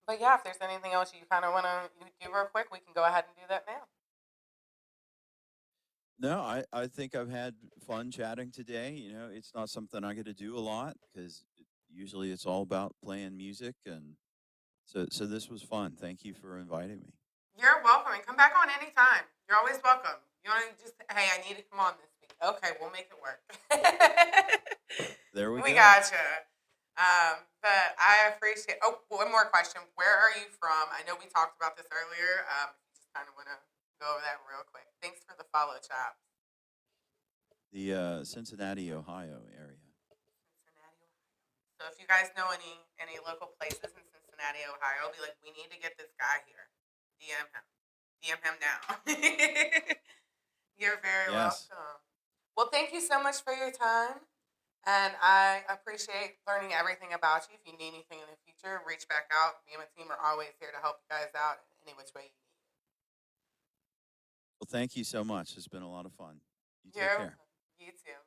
Speaker 1: but yeah, if there's anything else you kind of want to do real quick, we can go ahead and do that now.
Speaker 2: No, I think I've had fun chatting today. It's not something I get to do a lot because usually it's all about playing music. And so this was fun. Thank you for inviting me.
Speaker 1: You're welcome, and come back on anytime. You're always welcome. You want to just, hey, I need to come on this week. Okay, we'll make it work.
Speaker 2: There we
Speaker 1: We
Speaker 2: go.
Speaker 1: gotcha. But I appreciate. Oh, one more question. Where are you from? I know we talked about this earlier. Just kind of want to go over that real quick. Thanks for the follow, Chop.
Speaker 2: The Cincinnati, Ohio area.
Speaker 1: Cincinnati, Ohio. So if you guys know any local places in Cincinnati, Ohio, be like, we need to get this guy here. DM him. DM him now. You're very
Speaker 2: Yes.
Speaker 1: welcome. Well, thank you so much for your time. And I appreciate learning everything about you. If you need anything in the future, reach back out. Me and my team are always here to help you guys out in any which way you need.
Speaker 2: Well, thank you so much. It's been a lot of fun. You take
Speaker 1: You're
Speaker 2: care.
Speaker 1: welcome. You too.